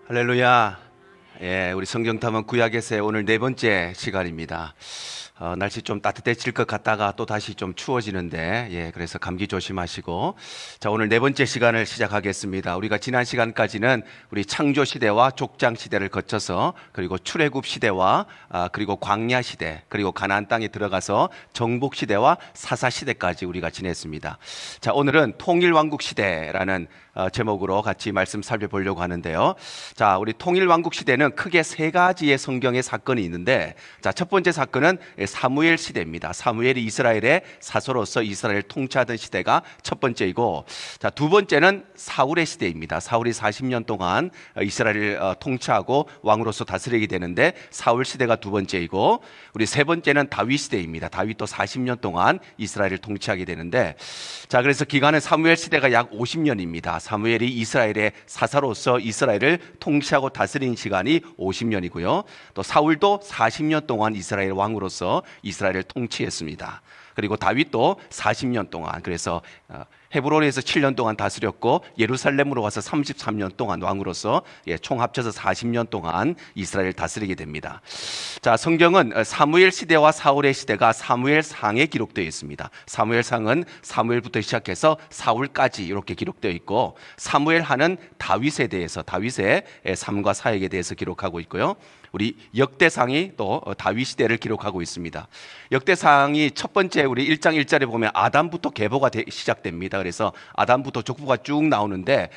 할렐루야. 우리 성경탐험 구약에서의 오늘 네 번째 시간입니다. 날씨 좀 따뜻해질 것 같다가 또 다시 좀 추워지는데, 그래서 감기 조심하시고. 자, 오늘 네 번째 시간을 시작하겠습니다. 우리가 지난 시간까지는 우리 창조 시대와 족장 시대를 거쳐서, 그리고 출애굽 시대와 그리고 광야 시대, 그리고 가나안 땅에 들어가서 정복 시대와 사사 시대까지 우리가 지냈습니다. 자, 오늘은 통일왕국 시대라는 제목으로 같이 말씀 살펴보려고 하는데요. 자, 우리 통일왕국 시대는 크게 세 가지의 성경의 사건이 있는데, 자, 첫 번째 사건은 사무엘 시대입니다. 사무엘이 이스라엘의 사서로서 이스라엘을 통치하던 시대가 첫 번째이고, 자, 두 번째는 사울의 시대입니다. 사울이 40년 동안 이스라엘을 통치하고 왕으로서 다스리게 되는데 사울 시대가 두 번째이고, 우리 세 번째는 다윗 시대입니다. 다윗도 40년 동안 이스라엘을 통치하게 되는데, 자, 그래서 기간은 사무엘 시대가 약 50년입니다. 사무엘이 이스라엘의 사사로서 이스라엘을 통치하고 다스린 시간이 50년이고요. 또 사울도 40년 동안 이스라엘 왕으로서 이스라엘을 통치했습니다. 그리고 다윗도 40년 동안, 그래서 헤브론에서 7년 동안 다스렸고 예루살렘으로 와서 33년 동안 왕으로서 총 합쳐서 40년 동안 이스라엘을 다스리게 됩니다. 자, 성경은 사무엘 시대와 사울의 시대가 사무엘상에 기록되어 있습니다. 사무엘상은 사무엘부터 시작해서 사울까지 이렇게 기록되어 있고, 사무엘하는 다윗에 대해서, 다윗의 삶과 사역에 대해서 기록하고 있고요. 우리 역대상이 또 다윗 시대를 기록하고 있습니다. 역대상이 첫 번째 우리 1장 1절에 보면 아담부터 계보가 시작됩니다. 그래서 아담부터 족보가 쭉 나오는데,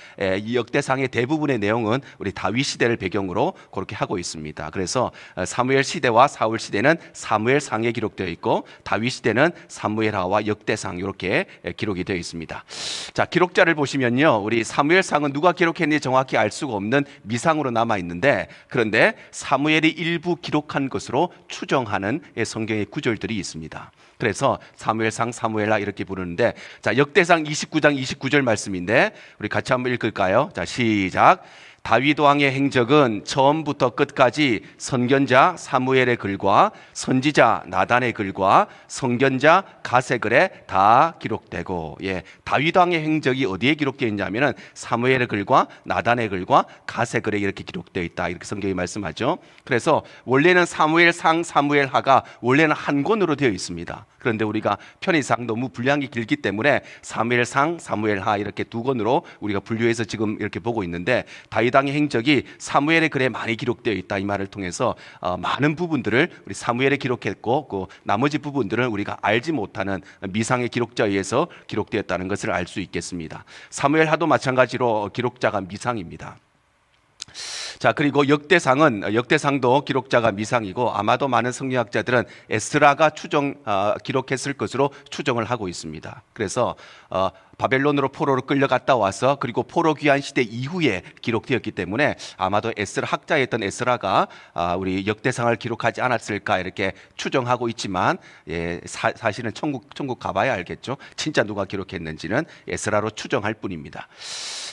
이 역대상의 대부분의 내용은 우리 다윗 시대를 배경으로 그렇게 하고 있습니다. 그래서 사무엘 시대와 사울 시대는 사무엘상에 기록되어 있고, 다윗 시대는 사무엘하와 역대상 이렇게 기록이 되어 있습니다. 자, 기록자를 보시면요, 우리 사무엘상은 누가 기록했는지 정확히 알 수가 없는 미상으로 남아 있는데, 그런데 사무엘이 일부 기록한 것으로 추정하는 성경의 구절들이 있습니다. 그래서 사무엘상, 사무엘하 이렇게 부르는데, 자, 역대상 29장 29절 말씀인데 우리 같이 한번 읽을까요? 자, 시작. 다윗 왕의 행적은 처음부터 끝까지 선견자 사무엘의 글과 선지자 나단의 글과 선견자 갓의 글에 다 기록되고, 다윗 왕의 행적이 어디에 기록되어 있냐면은 사무엘의 글과 나단의 글과 갓의 글에 이렇게 기록되어 있다, 이렇게 성경이 말씀하죠. 그래서 원래는 사무엘상, 사무엘하가 원래는 한 권으로 되어 있습니다. 그런데 우리가 편의상 너무 분량이 길기 때문에 사무엘상, 사무엘하 이렇게 두 권으로 우리가 분류해서 지금 이렇게 보고 있는데, 다윗 왕의 행적이 사무엘의 글에 많이 기록되어 있다, 이 말을 통해서 많은 부분들을 우리 사무엘에 기록했고, 그 나머지 부분들은 우리가 알지 못하는 미상의 기록자에 의해서 기록되었다는 것을 알 수 있겠습니다. 사무엘하도 마찬가지로 기록자가 미상입니다. 자, 그리고 역대상도 기록자가 미상이고, 아마도 많은 성경학자들은 에스라가 기록했을 것으로 추정을 하고 있습니다. 그래서 바벨론으로 포로로 끌려갔다 와서 그리고 포로 귀환 시대 이후에 기록되었기 때문에 아마도 학자였던 에스라가 우리 역대상을 기록하지 않았을까 이렇게 추정하고 있지만, 사실은 천국 가봐야 알겠죠. 진짜 누가 기록했는지는 에스라로 추정할 뿐입니다.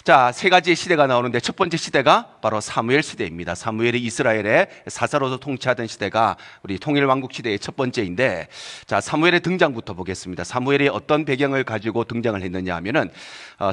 자, 세 가지의 시대가 나오는데, 첫 번째 시대가 바로 사무엘 시대입니다. 사무엘이 이스라엘의 사사로서 통치하던 시대가 우리 통일왕국 시대의 첫 번째인데, 자, 사무엘의 등장부터 보겠습니다. 사무엘이 어떤 배경을 가지고 등장을 했느냐 하면은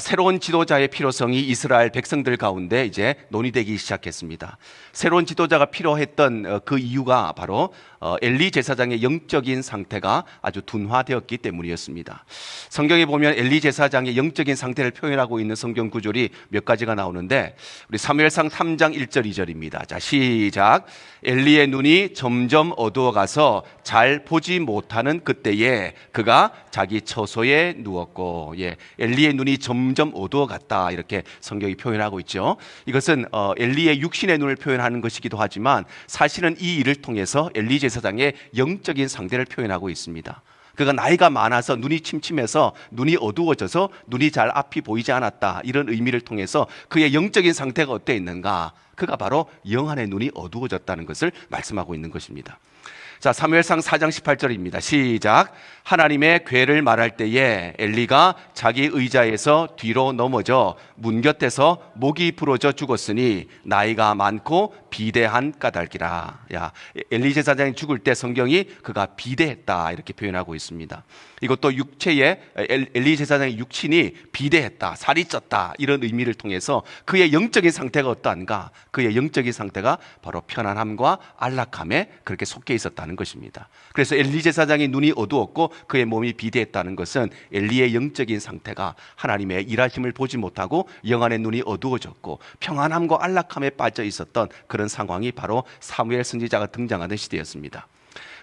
새로운 지도자의 필요성이 이스라엘 백성들 가운데 이제 논의되기 시작했습니다. 새로운 지도자가 필요했던 그 이유가 바로 엘리 제사장의 영적인 상태가 아주 둔화되었기 때문이었습니다. 성경에 보면 엘리 제사장의 영적인 상태를 표현하고 있는 성경 구절이 몇 가지가 나오는데, 우리 사무엘상 3장 1절 2절입니다. 자, 시작. 엘리의 눈이 점점 어두워가서 잘 보지 못하는 그때에 그가 자기 처소에 누웠고, 엘리의 눈이 점점 어두워갔다, 이렇게 성경이 표현하고 있죠. 이것은 엘리의 육신의 눈을 표현하는 것이기도 하지만, 사실은 이 일을 통해서 엘리 제사장의 영적인 상태를 표현하고 있습니다. 그가 나이가 많아서 눈이 침침해서 눈이 어두워져서 눈이 잘 앞이 보이지 않았다, 이런 의미를 통해서 그의 영적인 상태가 어떠했는가, 그가 바로 영안의 눈이 어두워졌다는 것을 말씀하고 있는 것입니다. 자, 사무엘상 4장 18절입니다. 시작. 하나님의 괴를 말할 때에 엘리가 자기 의자에서 뒤로 넘어져 문 곁에서 목이 부러져 죽었으니 나이가 많고 비대한 까닭이라. 야, 엘리 제사장이 죽을 때 성경이 그가 비대했다 이렇게 표현하고 있습니다. 이것도 육체의 엘리 제사장의 육신이 비대했다, 살이 쪘다 이런 의미를 통해서 그의 영적인 상태가 어떠한가? 그의 영적인 상태가 바로 편안함과 안락함에 그렇게 속해 있었다는 것입니다. 그래서 엘리 제사장의 눈이 어두웠고 그의 몸이 비대했다는 것은 엘리의 영적인 상태가 하나님의 일하심을 보지 못하고 영안의 눈이 어두워졌고 평안함과 안락함에 빠져 있었던 그런 상황이 바로 사무엘 선지자가 등장하는 시대였습니다.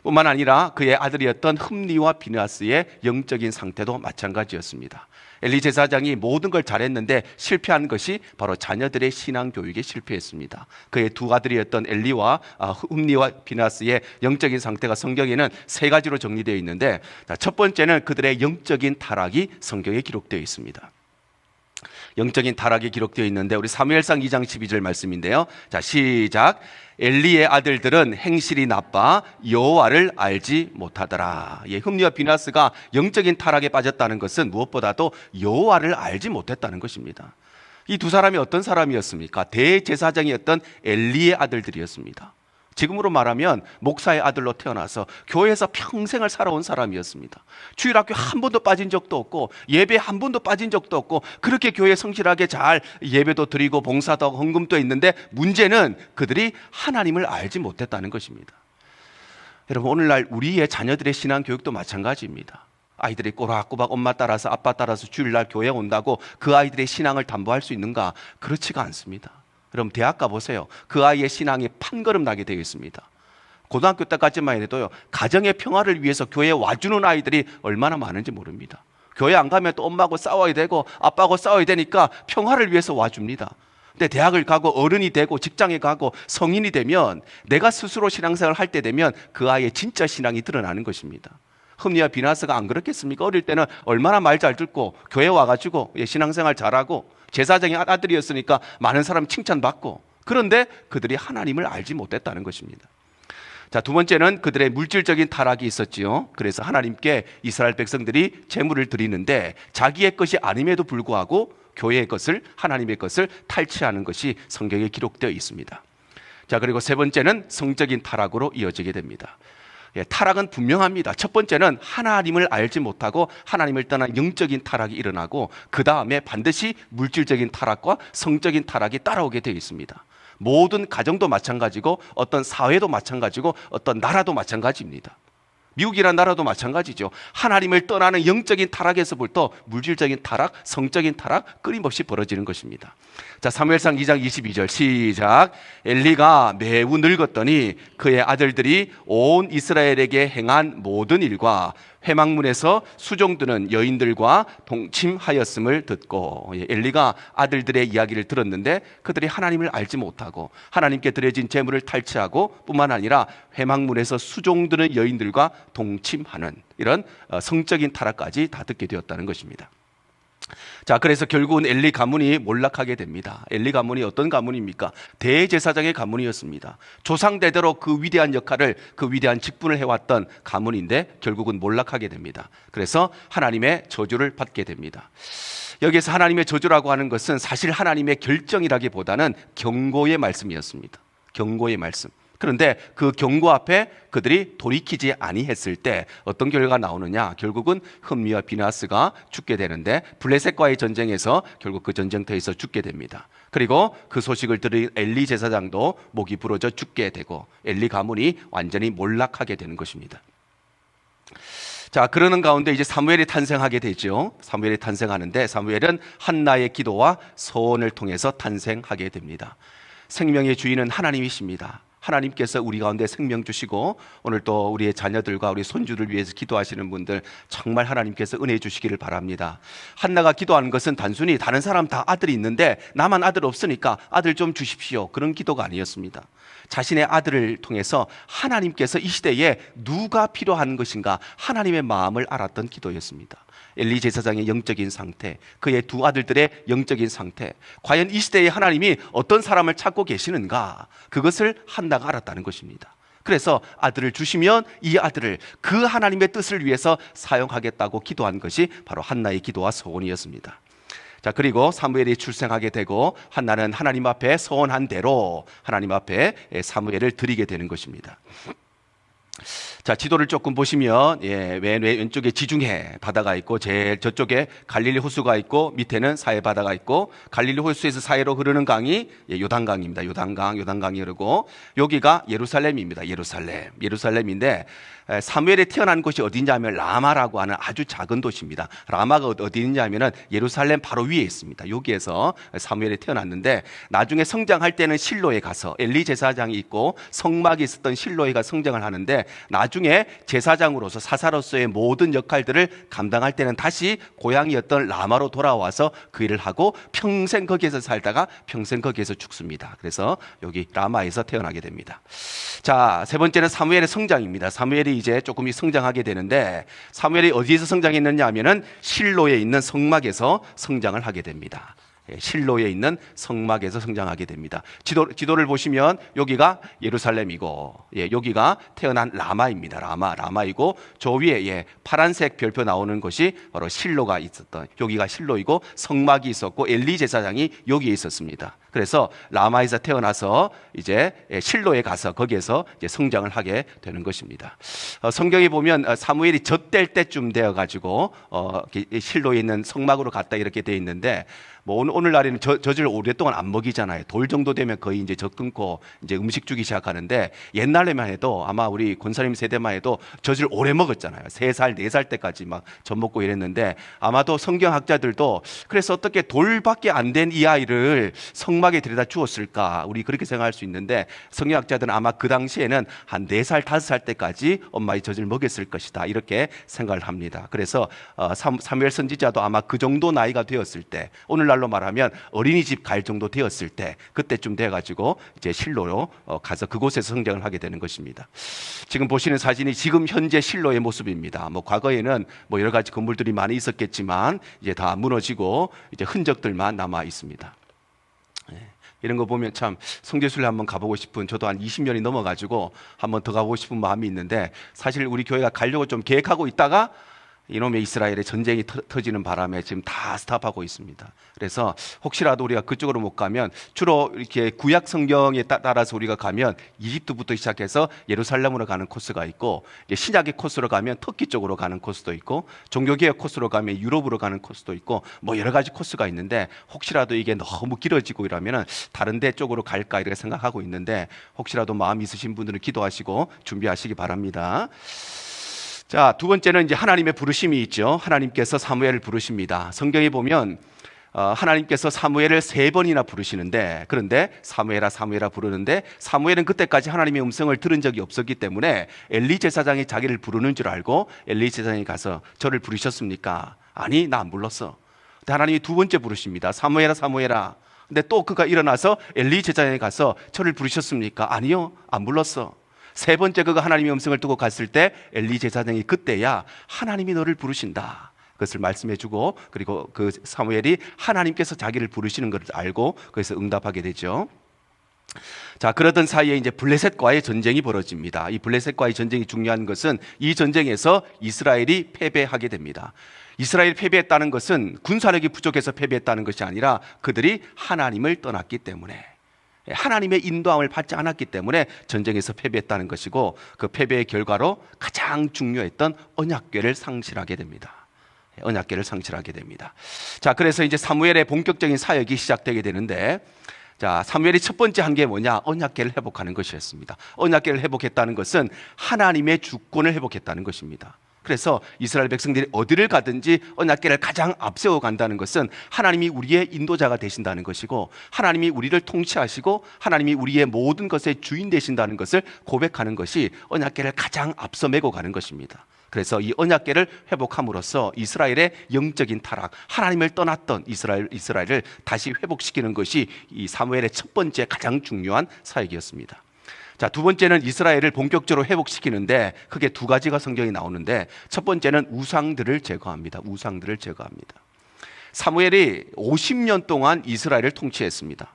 뿐만 아니라 그의 아들이었던 흠니와 비느하스의 영적인 상태도 마찬가지였습니다. 엘리 제사장이 모든 걸 잘했는데 실패한 것이 바로 자녀들의 신앙 교육에 실패했습니다. 그의 두 아들이었던 엘리와 흠니와 비느하스의 영적인 상태가 성경에는 세 가지로 정리되어 있는데, 첫 번째는 그들의 영적인 타락이 성경에 기록되어 있습니다. 영적인 타락이 기록되어 있는데 우리 사무엘상 2장 12절 말씀인데요. 자, 시작. 엘리의 아들들은 행실이 나빠 여호와를 알지 못하더라. 예, 흠니와 비느하스가 영적인 타락에 빠졌다는 것은 무엇보다도 여호와를 알지 못했다는 것입니다. 이 두 사람이 어떤 사람이었습니까? 대제사장이었던 엘리의 아들들이었습니다. 지금으로 말하면 목사의 아들로 태어나서 교회에서 평생을 살아온 사람이었습니다. 주일학교 한 번도 빠진 적도 없고 예배 한 번도 빠진 적도 없고 그렇게 교회에 성실하게 잘 예배도 드리고 봉사도 하고 헌금도 했는데 문제는 그들이 하나님을 알지 못했다는 것입니다. 여러분, 오늘날 우리의 자녀들의 신앙 교육도 마찬가지입니다. 아이들이 꼬박꼬박 엄마 따라서 아빠 따라서 주일날 교회에 온다고 그 아이들의 신앙을 담보할 수 있는가? 그렇지가 않습니다. 그럼 대학 가보세요. 그 아이의 신앙이 판거름 나게 되어 있습니다. 고등학교 때까지만 해도요, 가정의 평화를 위해서 교회에 와주는 아이들이 얼마나 많은지 모릅니다. 교회 안 가면 또 엄마하고 싸워야 되고 아빠하고 싸워야 되니까 평화를 위해서 와줍니다. 근데 대학을 가고 어른이 되고 직장에 가고 성인이 되면 내가 스스로 신앙생활을 할 때 되면 그 아이의 진짜 신앙이 드러나는 것입니다. 흠니와 비느하스가 안 그렇겠습니까? 어릴 때는 얼마나 말 잘 듣고 교회 와가지고 신앙생활 잘하고 제사장의 아들이었으니까 많은 사람 칭찬받고, 그런데 그들이 하나님을 알지 못했다는 것입니다. 자, 두 번째는 그들의 물질적인 타락이 있었지요. 그래서 하나님께 이스라엘 백성들이 제물을 드리는데 자기의 것이 아님에도 불구하고 교회의 것을, 하나님의 것을 탈취하는 것이 성경에 기록되어 있습니다. 자, 그리고 세 번째는 성적인 타락으로 이어지게 됩니다. 예, 타락은 분명합니다. 첫 번째는 하나님을 알지 못하고 하나님을 떠난 영적인 타락이 일어나고 그 다음에 반드시 물질적인 타락과 성적인 타락이 따라오게 되어 있습니다. 모든 가정도 마찬가지고 어떤 사회도 마찬가지고 어떤 나라도 마찬가지입니다. 미국이라는 나라도 마찬가지죠. 하나님을 떠나는 영적인 타락에서부터 물질적인 타락, 성적인 타락 끊임없이 벌어지는 것입니다. 자, 사무엘상 2장 22절 시작. 엘리가 매우 늙었더니 그의 아들들이 온 이스라엘에게 행한 모든 일과 회막문에서 수종드는 여인들과 동침하였음을 듣고, 엘리가 아들들의 이야기를 들었는데 그들이 하나님을 알지 못하고 하나님께 드려진 제물을 탈취하고 뿐만 아니라 회막문에서 수종드는 여인들과 동침하는 이런 성적인 타락까지 다 듣게 되었다는 것입니다. 자, 그래서 결국은 엘리 가문이 몰락하게 됩니다. 엘리 가문이 어떤 가문입니까? 대제사장의 가문이었습니다. 조상대대로 그 위대한 역할을, 그 위대한 직분을 해왔던 가문인데 결국은 몰락하게 됩니다. 그래서 하나님의 저주를 받게 됩니다. 여기에서 하나님의 저주라고 하는 것은 사실 하나님의 결정이라기보다는 경고의 말씀이었습니다. 경고의 말씀. 그런데 그 경고 앞에 그들이 돌이키지 아니했을 때 어떤 결과가 나오느냐? 결국은 흠니와 비느하스가 죽게 되는데 블레셋과의 전쟁에서 결국 그 전쟁터에서 죽게 됩니다. 그리고 그 소식을 들은 엘리 제사장도 목이 부러져 죽게 되고 엘리 가문이 완전히 몰락하게 되는 것입니다. 자, 그러는 가운데 이제 사무엘이 탄생하게 되죠. 사무엘이 탄생하는데 사무엘은 한나의 기도와 소원을 통해서 탄생하게 됩니다. 생명의 주인은 하나님이십니다. 하나님께서 우리 가운데 생명 주시고 오늘 또 우리의 자녀들과 우리 손주를 위해서 기도하시는 분들 정말 하나님께서 은혜 주시기를 바랍니다. 한나가 기도하는 것은 단순히 다른 사람 다 아들이 있는데 나만 아들 없으니까 아들 좀 주십시오, 그런 기도가 아니었습니다. 자신의 아들을 통해서 하나님께서 이 시대에 누가 필요한 것인가 하나님의 마음을 알았던 기도였습니다. 엘리 제사장의 영적인 상태, 그의 두 아들들의 영적인 상태, 과연 이 시대에 하나님이 어떤 사람을 찾고 계시는가, 그것을 한나가 알았다는 것입니다. 그래서 아들을 주시면 이 아들을 그 하나님의 뜻을 위해서 사용하겠다고 기도한 것이 바로 한나의 기도와 소원이었습니다. 자, 그리고 사무엘이 출생하게 되고 한나는 하나님 앞에 소원한 대로 하나님 앞에 사무엘을 드리게 되는 것입니다. 자, 지도를 조금 보시면 왼쪽에 지중해 바다가 있고 제일 저쪽에 갈릴리 호수가 있고 밑에는 사해 바다가 있고 갈릴리 호수에서 사해로 흐르는 강이 요단강입니다. 요단강이 흐르고 여기가 예루살렘입니다. 예루살렘인데 사무엘이 태어난 곳이 어디냐면 라마라고 하는 아주 작은 도시입니다. 라마가 어디 있냐면은 예루살렘 바로 위에 있습니다. 여기에서 사무엘이 태어났는데 나중에 성장할 때는 실로에 가서 엘리 제사장이 있고 성막이 있었던 실로에 가 성장을 하는데 나중에 제사장으로서 사사로서의 모든 역할들을 감당할 때는 다시 고향이었던 라마로 돌아와서 그 일을 하고 평생 거기에서 살다가 평생 거기에서 죽습니다. 그래서 여기 라마에서 태어나게 됩니다. 자, 세 번째는 사무엘의 성장입니다. 사무엘이 이제 조금 성장하게 되는데 사무엘이 어디에서 성장했느냐 하면은 실로에 있는 성막에서 성장을 하게 됩니다. 실로에 있는 성막에서 성장하게 됩니다. 지도를 보시면 여기가 예루살렘이고 여기가 태어난 라마입니다. 라마이고 저 위에 파란색 별표 나오는 것이 바로 실로가 있었던 여기가 실로이고 성막이 있었고 엘리 제사장이 여기에 있었습니다. 그래서 라마에서 태어나서 이제 실로에 가서 거기에서 이제 성장을 하게 되는 것입니다. 성경에 보면 사무엘이 젖될 때쯤 되어 가지고 실로에 있는 성막으로 갔다 이렇게 돼 있는데 뭐 오늘날에는 젖을 오랫동안 안 먹이잖아요. 돌 정도 되면 거의 이제 젖 끊고 이제 음식 주기 시작하는데 옛날에만 해도 아마 우리 권사님 세대만 해도 젖을 오래 먹었잖아요. 3살, 4살 때까지 막 젖 먹고 이랬는데 아마도 성경학자들도 그래서 어떻게 돌밖에 안 된 이 아이를 성막에 들여다 주었을까? 우리 그렇게 생각할 수 있는데 성경학자들은 아마 그 당시에는 한 4살, 5살 때까지 엄마의 젖을 먹였을 것이다. 이렇게 생각을 합니다. 그래서 사무엘 선지자도 아마 그 정도 나이가 되었을 때 오늘날로 말하면 어린이집 갈 정도 되었을 때 그때쯤 돼가지고 이제 실로로 가서 그곳에서 성장을 하게 되는 것입니다. 지금 보시는 사진이 지금 현재 실로의 모습입니다. 뭐 과거에는 뭐 여러 가지 건물들이 많이 있었겠지만 이제 다 무너지고 이제 흔적들만 남아 있습니다. 이런 거 보면 참 성지순례 한번 가보고 싶은 저도 한 20년이 넘어가지고 한번 더 가보고 싶은 마음이 있는데 사실 우리 교회가 가려고 좀 계획하고 있다가 이놈의 이스라엘의 전쟁이 터지는 바람에 지금 다 스탑하고 있습니다. 그래서 혹시라도 우리가 그쪽으로 못 가면 주로 이렇게 구약 성경에 따라서 우리가 가면 이집트부터 시작해서 예루살렘으로 가는 코스가 있고 신약의 코스로 가면 터키 쪽으로 가는 코스도 있고 종교개혁 코스로 가면 유럽으로 가는 코스도 있고 뭐 여러 가지 코스가 있는데 혹시라도 이게 너무 길어지고 이러면은 다른 데 쪽으로 갈까 이렇게 생각하고 있는데 혹시라도 마음 있으신 분들은 기도하시고 준비하시기 바랍니다. 자, 두 번째는 이제 하나님의 부르심이 있죠. 하나님께서 사무엘을 부르십니다. 성경에 보면 하나님께서 사무엘을 3번이나 부르시는데 그런데 사무엘아 부르는데 사무엘은 그때까지 하나님의 음성을 들은 적이 없었기 때문에 엘리 제사장이 자기를 부르는 줄 알고 엘리 제사장이 가서 저를 부르셨습니까? 아니, 나 안 불렀어. 근데 하나님이 두 번째 부르십니다. 사무엘아. 근데 또 그가 일어나서 엘리 제사장이 가서 저를 부르셨습니까? 아니요, 안 불렀어. 세 번째 그가 하나님의 음성을 듣고 갔을 때 엘리 제사장이 그때야 하나님이 너를 부르신다. 그것을 말씀해주고 그리고 그 사무엘이 하나님께서 자기를 부르시는 것을 알고 그래서 응답하게 되죠. 자, 그러던 사이에 이제 블레셋과의 전쟁이 벌어집니다. 이 블레셋과의 전쟁이 중요한 것은 이 전쟁에서 이스라엘이 패배하게 됩니다. 이스라엘이 패배했다는 것은 군사력이 부족해서 패배했다는 것이 아니라 그들이 하나님을 떠났기 때문에 하나님의 인도함을 받지 않았기 때문에 전쟁에서 패배했다는 것이고 그 패배의 결과로 가장 중요했던 언약궤를 상실하게 됩니다. 언약궤를 상실하게 됩니다. 자, 그래서 이제 사무엘의 본격적인 사역이 시작되게 되는데 자, 사무엘이 첫 번째 한 게 뭐냐? 언약궤를 회복하는 것이었습니다. 언약궤를 회복했다는 것은 하나님의 주권을 회복했다는 것입니다. 그래서 이스라엘 백성들이 어디를 가든지 언약궤를 가장 앞세워 간다는 것은 하나님이 우리의 인도자가 되신다는 것이고 하나님이 우리를 통치하시고 하나님이 우리의 모든 것의 주인 되신다는 것을 고백하는 것이 언약궤를 가장 앞서 메고 가는 것입니다. 그래서 이 언약궤를 회복함으로써 이스라엘의 영적인 타락, 하나님을 떠났던 이스라엘을 다시 회복시키는 것이 이 사무엘의 첫 번째 가장 중요한 사역이었습니다. 자, 두 번째는 이스라엘을 본격적으로 회복시키는데 크게 두 가지가 성경에 나오는데 첫 번째는 우상들을 제거합니다. 우상들을 제거합니다. 사무엘이 50년 동안 이스라엘을 통치했습니다.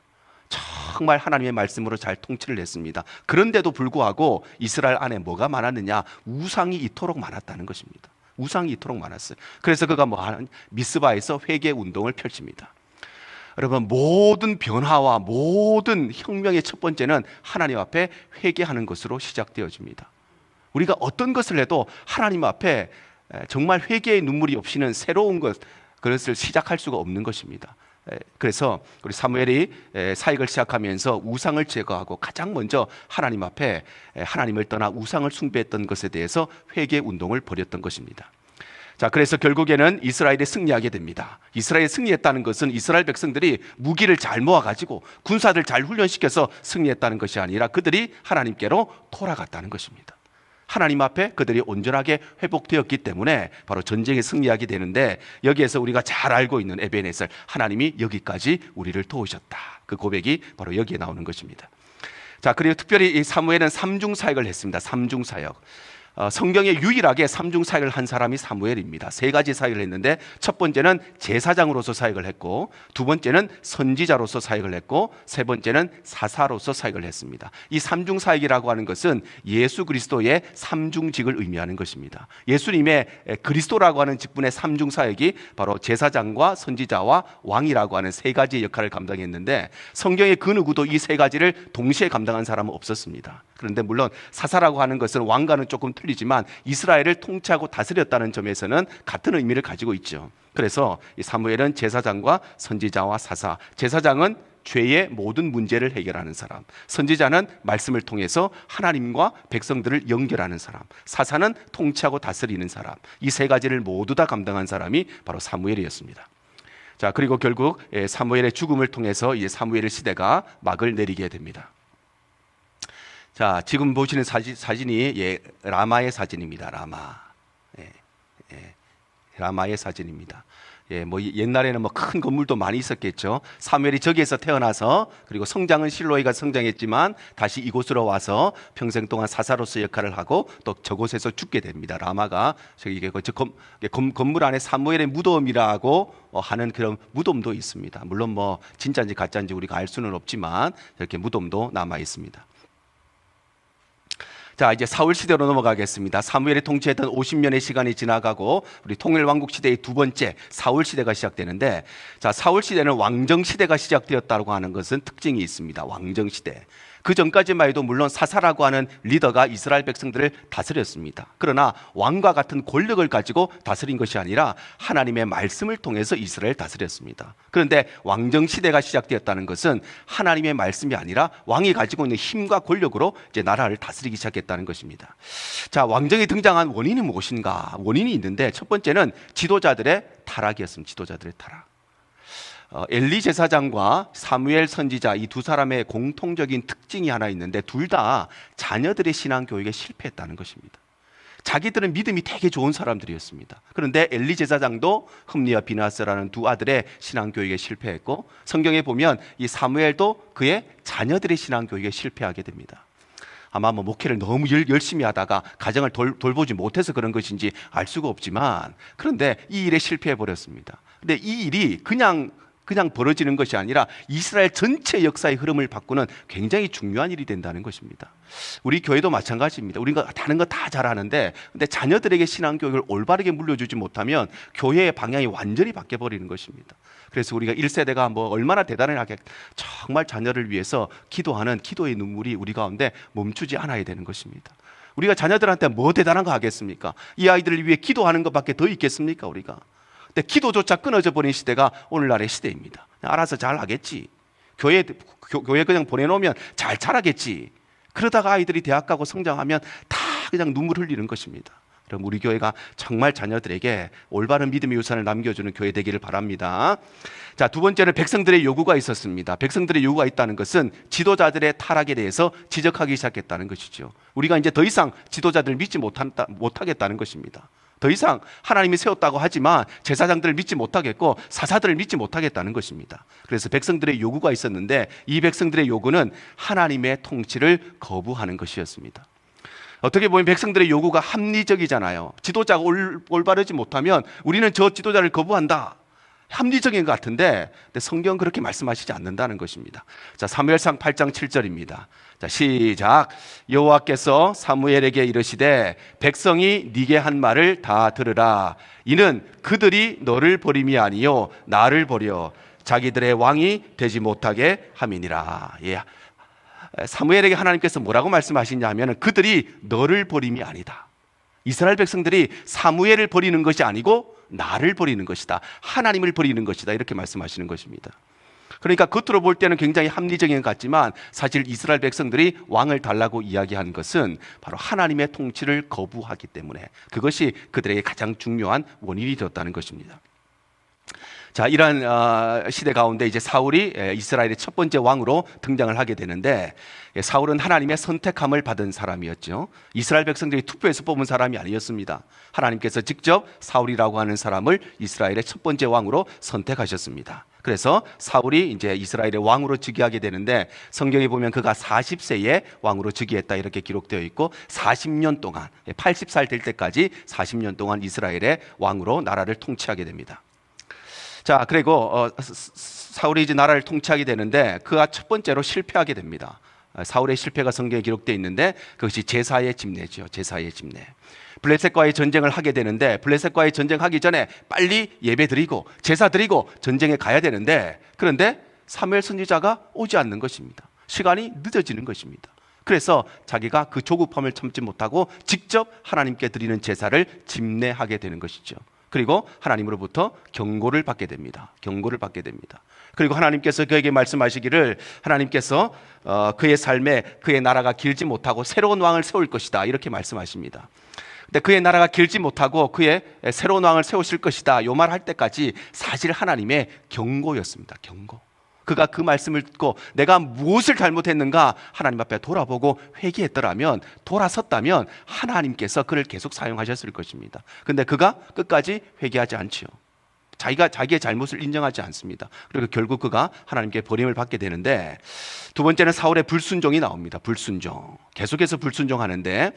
정말 하나님의 말씀으로 잘 통치를 했습니다. 그런데도 불구하고 이스라엘 안에 뭐가 많았느냐? 우상이 이토록 많았다는 것입니다. 우상이 이토록 많았어요. 그래서 그가 뭐 하는 미스바에서 회개 운동을 펼칩니다. 여러분, 모든 변화와 모든 혁명의 첫 번째는 하나님 앞에 회개하는 것으로 시작되어집니다. 우리가 어떤 것을 해도 하나님 앞에 정말 회개의 눈물이 없이는 새로운 그것을 시작할 수가 없는 것입니다. 그래서 우리 사무엘이 사역을 시작하면서 우상을 제거하고 가장 먼저 하나님 앞에 하나님을 떠나 우상을 숭배했던 것에 대해서 회개 운동을 벌였던 것입니다. 자, 그래서 결국에는 이스라엘이 승리하게 됩니다. 이스라엘이 승리했다는 것은 이스라엘 백성들이 무기를 잘 모아가지고 군사들 잘 훈련시켜서 승리했다는 것이 아니라 그들이 하나님께로 돌아갔다는 것입니다. 하나님 앞에 그들이 온전하게 회복되었기 때문에 바로 전쟁에 승리하게 되는데, 여기에서 우리가 잘 알고 있는 에베네셀, 하나님이 여기까지 우리를 도우셨다, 그 고백이 바로 여기에 나오는 것입니다. 자, 그리고 특별히 이 사무엘은 삼중 사역을 했습니다. 삼중 사역. 성경에 유일하게 삼중 사역을 한 사람이 사무엘입니다. 세 가지 사역을 했는데, 첫 번째는 제사장으로서 사역을 했고, 두 번째는 선지자로서 사역을 했고, 세 번째는 사사로서 사역을 했습니다. 이 삼중 사역이라고 하는 것은 예수 그리스도의 삼중직을 의미하는 것입니다. 예수님의 그리스도라고 하는 직분의 삼중 사역이 바로 제사장과 선지자와 왕이라고 하는 세 가지의 역할을 감당했는데, 성경의 그 누구도 이 세 가지를 동시에 감당한 사람은 없었습니다. 그런데 물론 사사라고 하는 것은 왕과는 조금 틀리지만 이스라엘을 통치하고 다스렸다는 점에서는 같은 의미를 가지고 있죠. 그래서 이 사무엘은 제사장과 선지자와 사사, 제사장은 죄의 모든 문제를 해결하는 사람, 선지자는 말씀을 통해서 하나님과 백성들을 연결하는 사람, 사사는 통치하고 다스리는 사람, 이 세 가지를 모두 다 감당한 사람이 바로 사무엘이었습니다. 자, 그리고 결국 사무엘의 죽음을 통해서 이제 사무엘의 시대가 막을 내리게 됩니다. 자, 지금 보시는 사진이 라마의 사진입니다. 라마. 라마의 사진입니다. 뭐 옛날에는 뭐 큰 건물도 많이 있었겠죠. 사무엘이 저기에서 태어나서, 그리고 성장은 실로이가 성장했지만 다시 이곳으로 와서 평생 동안 사사로서 역할을 하고 또 저곳에서 죽게 됩니다. 라마가 저기 건물 안에 사무엘의 무덤이라고 하는 그런 무덤도 있습니다. 물론 뭐 진짜인지 가짜인지 우리가 알 수는 없지만 이렇게 무덤도 남아 있습니다. 자, 이제 사울 시대로 넘어가겠습니다. 사무엘이 통치했던 50년의 시간이 지나가고 우리 통일왕국 시대의 두 번째 사울 시대가 시작되는데, 자, 사울 시대는 왕정 시대가 시작되었다고 하는 것은 특징이 있습니다. 왕정 시대. 그 전까지만 해도 물론 사사라고 하는 리더가 이스라엘 백성들을 다스렸습니다. 그러나 왕과 같은 권력을 가지고 다스린 것이 아니라 하나님의 말씀을 통해서 이스라엘을 다스렸습니다. 그런데 왕정 시대가 시작되었다는 것은 하나님의 말씀이 아니라 왕이 가지고 있는 힘과 권력으로 이제 나라를 다스리기 시작했다는 것입니다. 자, 왕정이 등장한 원인이 무엇인가? 원인이 있는데, 첫 번째는 지도자들의 타락이었습니다. 지도자들의 타락. 엘리 제사장과 사무엘 선지자, 이 두 사람의 공통적인 특징이 하나 있는데, 둘 다 자녀들의 신앙 교육에 실패했다는 것입니다. 자기들은 믿음이 되게 좋은 사람들이었습니다. 그런데 엘리 제사장도 흠니와 비나스라는 두 아들의 신앙 교육에 실패했고, 성경에 보면 이 사무엘도 그의 자녀들의 신앙 교육에 실패하게 됩니다. 아마 뭐 목회를 너무 열심히 하다가 가정을 돌보지 못해서 그런 것인지 알 수가 없지만, 그런데 이 일에 실패해 버렸습니다. 근데 이 일이 그냥 벌어지는 것이 아니라 이스라엘 전체 역사의 흐름을 바꾸는 굉장히 중요한 일이 된다는 것입니다. 우리 교회도 마찬가지입니다. 우리가 다른 거 다 잘하는데, 근데 자녀들에게 신앙 교육을 올바르게 물려주지 못하면 교회의 방향이 완전히 바뀌어 버리는 것입니다. 그래서 우리가 1세대가 뭐 얼마나 대단하게 정말 자녀를 위해서 기도하는 기도의 눈물이 우리 가운데 멈추지 않아야 되는 것입니다. 우리가 자녀들한테 뭐 대단한 거 하겠습니까? 이 아이들을 위해 기도하는 것밖에 더 있겠습니까, 우리가? 근데 기도조차 끊어져 버린 시대가 오늘날의 시대입니다. 알아서 잘 하겠지. 교회 그냥 보내놓으면 잘 자라겠지. 그러다가 아이들이 대학 가고 성장하면 다 그냥 눈물 흘리는 것입니다. 그럼 우리 교회가 정말 자녀들에게 올바른 믿음의 유산을 남겨주는 교회 되기를 바랍니다. 자, 두 번째는 백성들의 요구가 있었습니다. 백성들의 요구가 있다는 것은 지도자들의 타락에 대해서 지적하기 시작했다는 것이죠. 우리가 이제 더 이상 지도자들을 믿지 못하겠다는 것입니다. 더 이상 하나님이 세웠다고 하지만 제사장들을 믿지 못하겠고 사사들을 믿지 못하겠다는 것입니다. 그래서 백성들의 요구가 있었는데, 이 백성들의 요구는 하나님의 통치를 거부하는 것이었습니다. 어떻게 보면 백성들의 요구가 합리적이잖아요. 지도자가 올바르지 못하면 우리는 저 지도자를 거부한다. 합리적인 것 같은데 성경은 그렇게 말씀하시지 않는다는 것입니다. 자, 사무엘상 8장 7절입니다. 자, 시작. 여호와께서 사무엘에게 이르시되 백성이 네게 한 말을 다 들으라. 이는 그들이 너를 버림이 아니요 나를 버려 자기들의 왕이 되지 못하게 함이니라. 예. 사무엘에게 하나님께서 뭐라고 말씀하시냐 하면 그들이 너를 버림이 아니다. 이스라엘 백성들이 사무엘을 버리는 것이 아니고 나를 버리는 것이다. 하나님을 버리는 것이다. 이렇게 말씀하시는 것입니다. 그러니까 겉으로 볼 때는 굉장히 합리적인 것 같지만 사실 이스라엘 백성들이 왕을 달라고 이야기한 것은 바로 하나님의 통치를 거부하기 때문에 그것이 그들에게 가장 중요한 원인이 되었다는 것입니다. 자, 이러한 시대 가운데 이제 사울이 이스라엘의 첫 번째 왕으로 등장을 하게 되는데 사울은 하나님의 선택함을 받은 사람이었죠. 이스라엘 백성들이 투표해서 뽑은 사람이 아니었습니다. 하나님께서 직접 사울이라고 하는 사람을 이스라엘의 첫 번째 왕으로 선택하셨습니다. 그래서 사울이 이제 이스라엘의 왕으로 즉위하게 되는데 성경에 보면 그가 40세에 왕으로 즉위했다 이렇게 기록되어 있고 40년 동안 80살 될 때까지 40년 동안 이스라엘의 왕으로 나라를 통치하게 됩니다. 자, 그리고 사울이 이제 나라를 통치하게 되는데 그가 첫 번째로 실패하게 됩니다. 사울의 실패가 성경에 기록되어 있는데 그것이 제사의 집례죠. 제사의 집례. 블레셋과의 전쟁을 하게 되는데 블레셋과의 전쟁하기 전에 빨리 예배 드리고 제사 드리고 전쟁에 가야 되는데 그런데 사무엘 선지자가 오지 않는 것입니다. 시간이 늦어지는 것입니다. 그래서 자기가 그 조급함을 참지 못하고 직접 하나님께 드리는 제사를 집례하게 되는 것이죠. 그리고 하나님으로부터 경고를 받게 됩니다. 경고를 받게 됩니다. 그리고 하나님께서 그에게 말씀하시기를 하나님께서 그의 삶에 그의 나라가 길지 못하고 새로운 왕을 세울 것이다 이렇게 말씀하십니다. 근데 그의 나라가 길지 못하고 그의 새로운 왕을 세우실 것이다 요 말 할 때까지 사실 하나님의 경고였습니다. 경고. 그가 그 말씀을 듣고 내가 무엇을 잘못했는가 하나님 앞에 돌아보고 회개했더라면 돌아섰다면 하나님께서 그를 계속 사용하셨을 것입니다. 근데 그가 끝까지 회개하지 않지요. 자기의 잘못을 인정하지 않습니다. 그리고 결국 그가 하나님께 버림을 받게 되는데 두 번째는 사울의 불순종이 나옵니다. 불순종. 계속해서 불순종하는데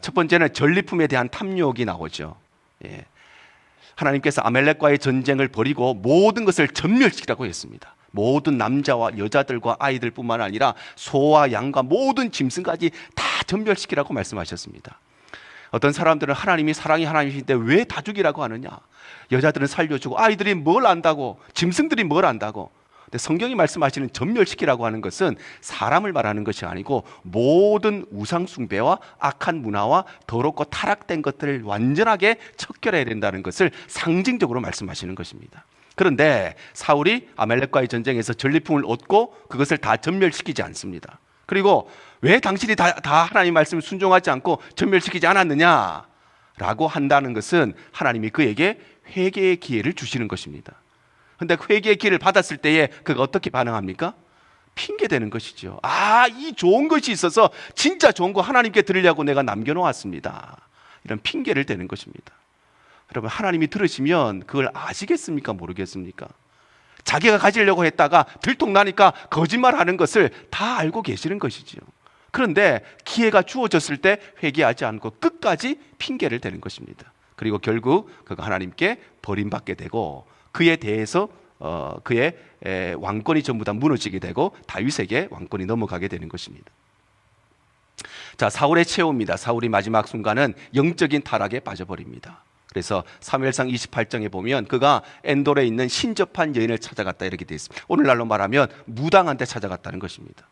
첫 번째는 전리품에 대한 탐욕이 나오죠. 예. 하나님께서 아멜렉과의 전쟁을 벌이고 모든 것을 전멸시키라고 했습니다. 모든 남자와 여자들과 아이들뿐만 아니라 소와 양과 모든 짐승까지 다 전멸시키라고 말씀하셨습니다. 어떤 사람들은 하나님이 사랑이 하나님이신데 왜 다 죽이라고 하느냐? 여자들은 살려주고 아이들이 뭘 안다고? 짐승들이 뭘 안다고? 근데 성경이 말씀하시는 전멸시키라고 하는 것은 사람을 말하는 것이 아니고 모든 우상 숭배와 악한 문화와 더럽고 타락된 것들을 완전하게 척결해야 된다는 것을 상징적으로 말씀하시는 것입니다. 그런데 사울이 아멜렉과의 전쟁에서 전리품을 얻고 그것을 다 전멸시키지 않습니다. 그리고 왜 당신이 다 하나님 말씀을 순종하지 않고 전멸시키지 않았느냐라고 한다는 것은 하나님이 그에게 회개의 기회를 주시는 것입니다. 그런데 회개의 기회를 받았을 때에 그가 어떻게 반응합니까? 핑계대는 것이죠. 이 좋은 것이 있어서 진짜 좋은 거 하나님께 드리려고 내가 남겨놓았습니다. 이런 핑계를 대는 것입니다. 여러분, 하나님이 들으시면 그걸 아시겠습니까? 모르겠습니까? 자기가 가지려고 했다가 들통나니까 거짓말하는 것을 다 알고 계시는 것이지요. 그런데 기회가 주어졌을 때 회개하지 않고 끝까지 핑계를 대는 것입니다. 그리고 결국 그가 하나님께 버림받게 되고 그에 대해서 그의 왕권이 전부 다 무너지게 되고 다윗에게 왕권이 넘어가게 되는 것입니다. 자, 사울의 최후입니다. 사울이 마지막 순간은 영적인 타락에 빠져버립니다. 그래서 사무엘상 28장에 보면 그가 엔돌에 있는 신접한 여인을 찾아갔다 이렇게 되어 있습니다. 오늘날로 말하면 무당한테 찾아갔다는 것입니다.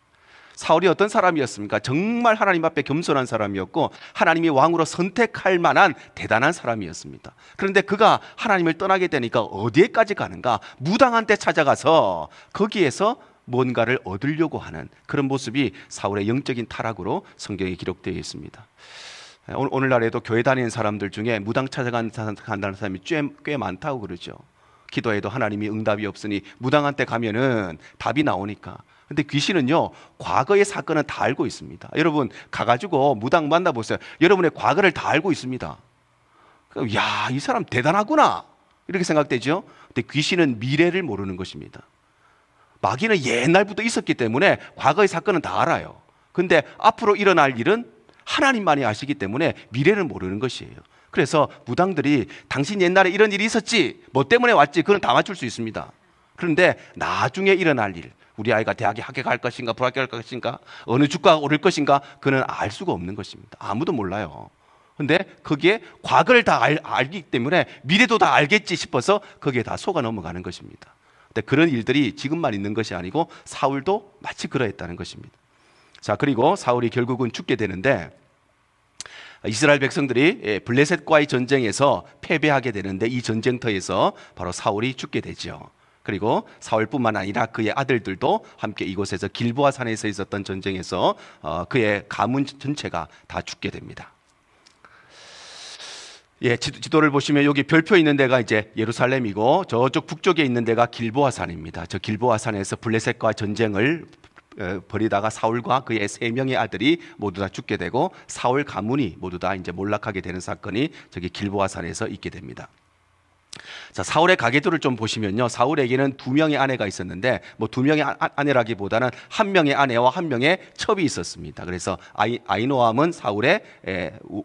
사울이 어떤 사람이었습니까? 정말 하나님 앞에 겸손한 사람이었고 하나님이 왕으로 선택할 만한 대단한 사람이었습니다. 그런데 그가 하나님을 떠나게 되니까 어디에까지 가는가? 무당한테 찾아가서 거기에서 뭔가를 얻으려고 하는 그런 모습이 사울의 영적인 타락으로 성경에 기록되어 있습니다. 오늘날에도 교회 다니는 사람들 중에 무당 찾아간다는 사람이 꽤 많다고 그러죠. 기도해도 하나님이 응답이 없으니 무당한테 가면은 답이 나오니까. 근데 귀신은요, 과거의 사건은 다 알고 있습니다. 여러분 가가지고 무당 만나보세요. 여러분의 과거를 다 알고 있습니다. 야, 이 사람 대단하구나 이렇게 생각되죠. 근데 귀신은 미래를 모르는 것입니다. 마귀는 옛날부터 있었기 때문에 과거의 사건은 다 알아요. 근데 앞으로 일어날 일은 하나님만이 아시기 때문에 미래를 모르는 것이에요. 그래서 무당들이 당신 옛날에 이런 일이 있었지, 뭐 때문에 왔지, 그건 다 맞출 수 있습니다. 그런데 나중에 일어날 일, 우리 아이가 대학에 합격할 것인가 불합격할 것인가, 어느 주가가 오를 것인가, 그는 알 수가 없는 것입니다. 아무도 몰라요. 근데 거기에 과거를 다 알기 때문에 미래도 다 알겠지 싶어서 거기에 다 속아 넘어가는 것입니다. 근데 그런 일들이 지금만 있는 것이 아니고 사울도 마치 그러했다는 것입니다. 자, 그리고 사울이 결국은 죽게 되는데, 이스라엘 백성들이 블레셋과의 전쟁에서 패배하게 되는데, 이 전쟁터에서 바로 사울이 죽게 되죠. 그리고 사울뿐만 아니라 그의 아들들도 함께 이곳에서 길보아 산에서 있었던 전쟁에서 그의 가문 전체가 다 죽게 됩니다. 예, 지도를 보시면 여기 별표 있는 데가 이제 예루살렘이고, 저쪽 북쪽에 있는 데가 길보아 산입니다. 저 길보아 산에서 블레셋과 전쟁을 벌이다가 사울과 그의 3명의 아들이 모두 다 죽게 되고, 사울 가문이 모두 다 이제 몰락하게 되는 사건이 저기 길보아 산에서 있게 됩니다. 자, 사울의 가계도를 좀 보시면요, 사울에게는 2명의 아내가 있었는데, 뭐 2명의 아내라기보다는 1명의 아내와 1명의 첩이 있었습니다. 그래서 아이노암은 사울의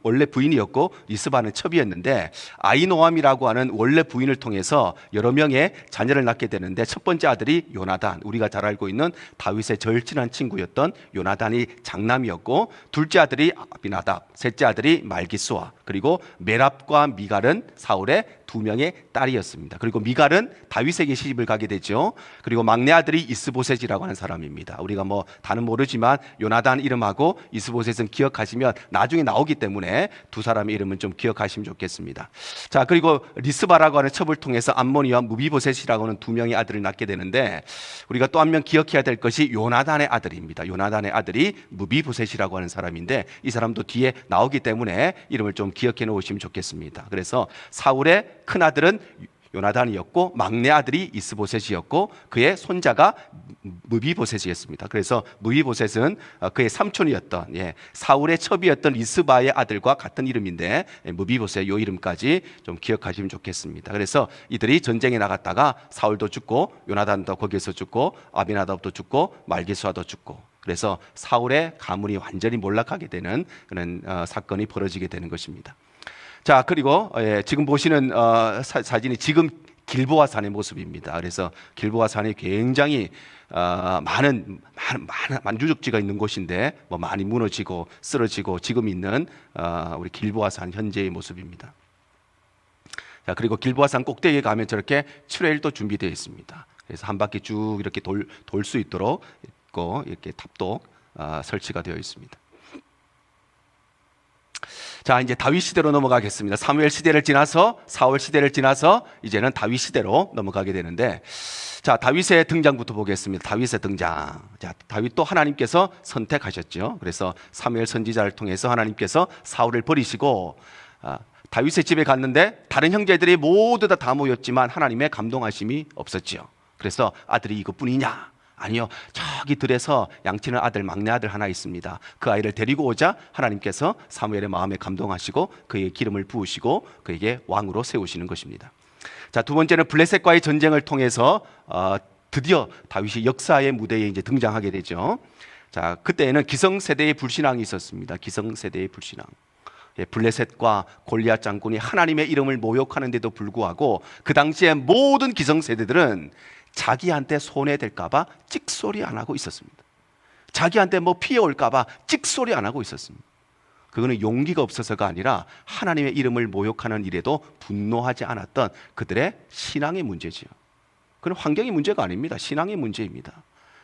원래 부인이었고 리스바는 첩이었는데, 아이노암이라고 하는 원래 부인을 통해서 여러 명의 자녀를 낳게 되는데, 첫 번째 아들이 요나단, 우리가 잘 알고 있는 다윗의 절친한 친구였던 요나단이 장남이었고, 둘째 아들이 아비나답, 셋째 아들이 말기스와, 그리고 메랍과 미갈은 사울의 2명의 딸이었습니다. 그리고 미갈은 다윗에게 시집을 가게 되죠. 그리고 막내 아들이 이스보셋이라고 하는 사람입니다. 우리가 뭐 다는 모르지만 요나단 이름하고 이스보셋은 기억하시면 나중에 나오기 때문에 두 사람의 이름은 좀 기억하시면 좋겠습니다. 자, 그리고 리스바라고 하는 첩을 통해서 암몬이와 무비보셋이라고 하는 2명의 아들을 낳게 되는데, 우리가 또 한 명 기억해야 될 것이 요나단의 아들입니다. 요나단의 아들이 무비보셋이라고 하는 사람인데, 이 사람도 뒤에 나오기 때문에 이름을 좀 기억해 놓으시면 좋겠습니다. 그래서 사울의 큰 아들은 요나단이었고, 막내 아들이 이스보셋이었고, 그의 손자가 무비보셋이었습니다. 그래서 무비보셋은 그의 삼촌이었던 사울의 첩이었던 리스바의 아들과 같은 이름인데, 무비보셋 요 이름까지 좀 기억하시면 좋겠습니다. 그래서 이들이 전쟁에 나갔다가 사울도 죽고, 요나단도 거기에서 죽고, 아비나답도 죽고, 말기수아도 죽고, 그래서 사울의 가문이 완전히 몰락하게 되는 그런 사건이 벌어지게 되는 것입니다. 자, 그리고 지금 보시는 사진이 지금 길보아 산의 모습입니다. 그래서 길보아 산이 굉장히 많은 유적지가 있는 곳인데, 뭐 많이 무너지고 쓰러지고 지금 있는 우리 길보아 산 현재의 모습입니다. 자, 그리고 길보아 산 꼭대기에 가면 저렇게 트레일도 준비되어 있습니다. 그래서 한 바퀴 쭉 이렇게 돌 수 있도록 이렇게 탑도 설치가 되어 있습니다. 자, 이제 다윗 시대로 넘어가겠습니다. 사무엘 시대를 지나서 사울 시대를 지나서 이제는 다윗 시대로 넘어가게 되는데, 자, 다윗의 등장부터 보겠습니다. 다윗의 등장. 자, 다윗도 하나님께서 선택하셨죠. 그래서 사무엘 선지자를 통해서 하나님께서 사울을 버리시고 다윗의 집에 갔는데 다른 형제들이 모두 다 모였지만 하나님의 감동하심이 없었죠. 그래서 아들이 이것뿐이냐? 아니요, 저기 들에서 양치는 아들, 막내 아들 하나 있습니다. 그 아이를 데리고 오자 하나님께서 사무엘의 마음에 감동하시고 그에게 기름을 부으시고 그에게 왕으로 세우시는 것입니다. 자, 두 번째는 블레셋과의 전쟁을 통해서 드디어 다윗이 역사의 무대에 이제 등장하게 되죠. 자, 그때에는 기성세대의 불신앙이 있었습니다. 기성세대의 불신앙. 블레셋과 골리앗 장군이 하나님의 이름을 모욕하는데도 불구하고 그 당시에 모든 기성세대들은 자기한테 손해될까봐 찍소리 안 하고 있었습니다. 자기한테 뭐 피해 올까봐 찍소리 안 하고 있었습니다. 그거는 용기가 없어서가 아니라 하나님의 이름을 모욕하는 일에도 분노하지 않았던 그들의 신앙의 문제지요. 그건 환경의 문제가 아닙니다. 신앙의 문제입니다.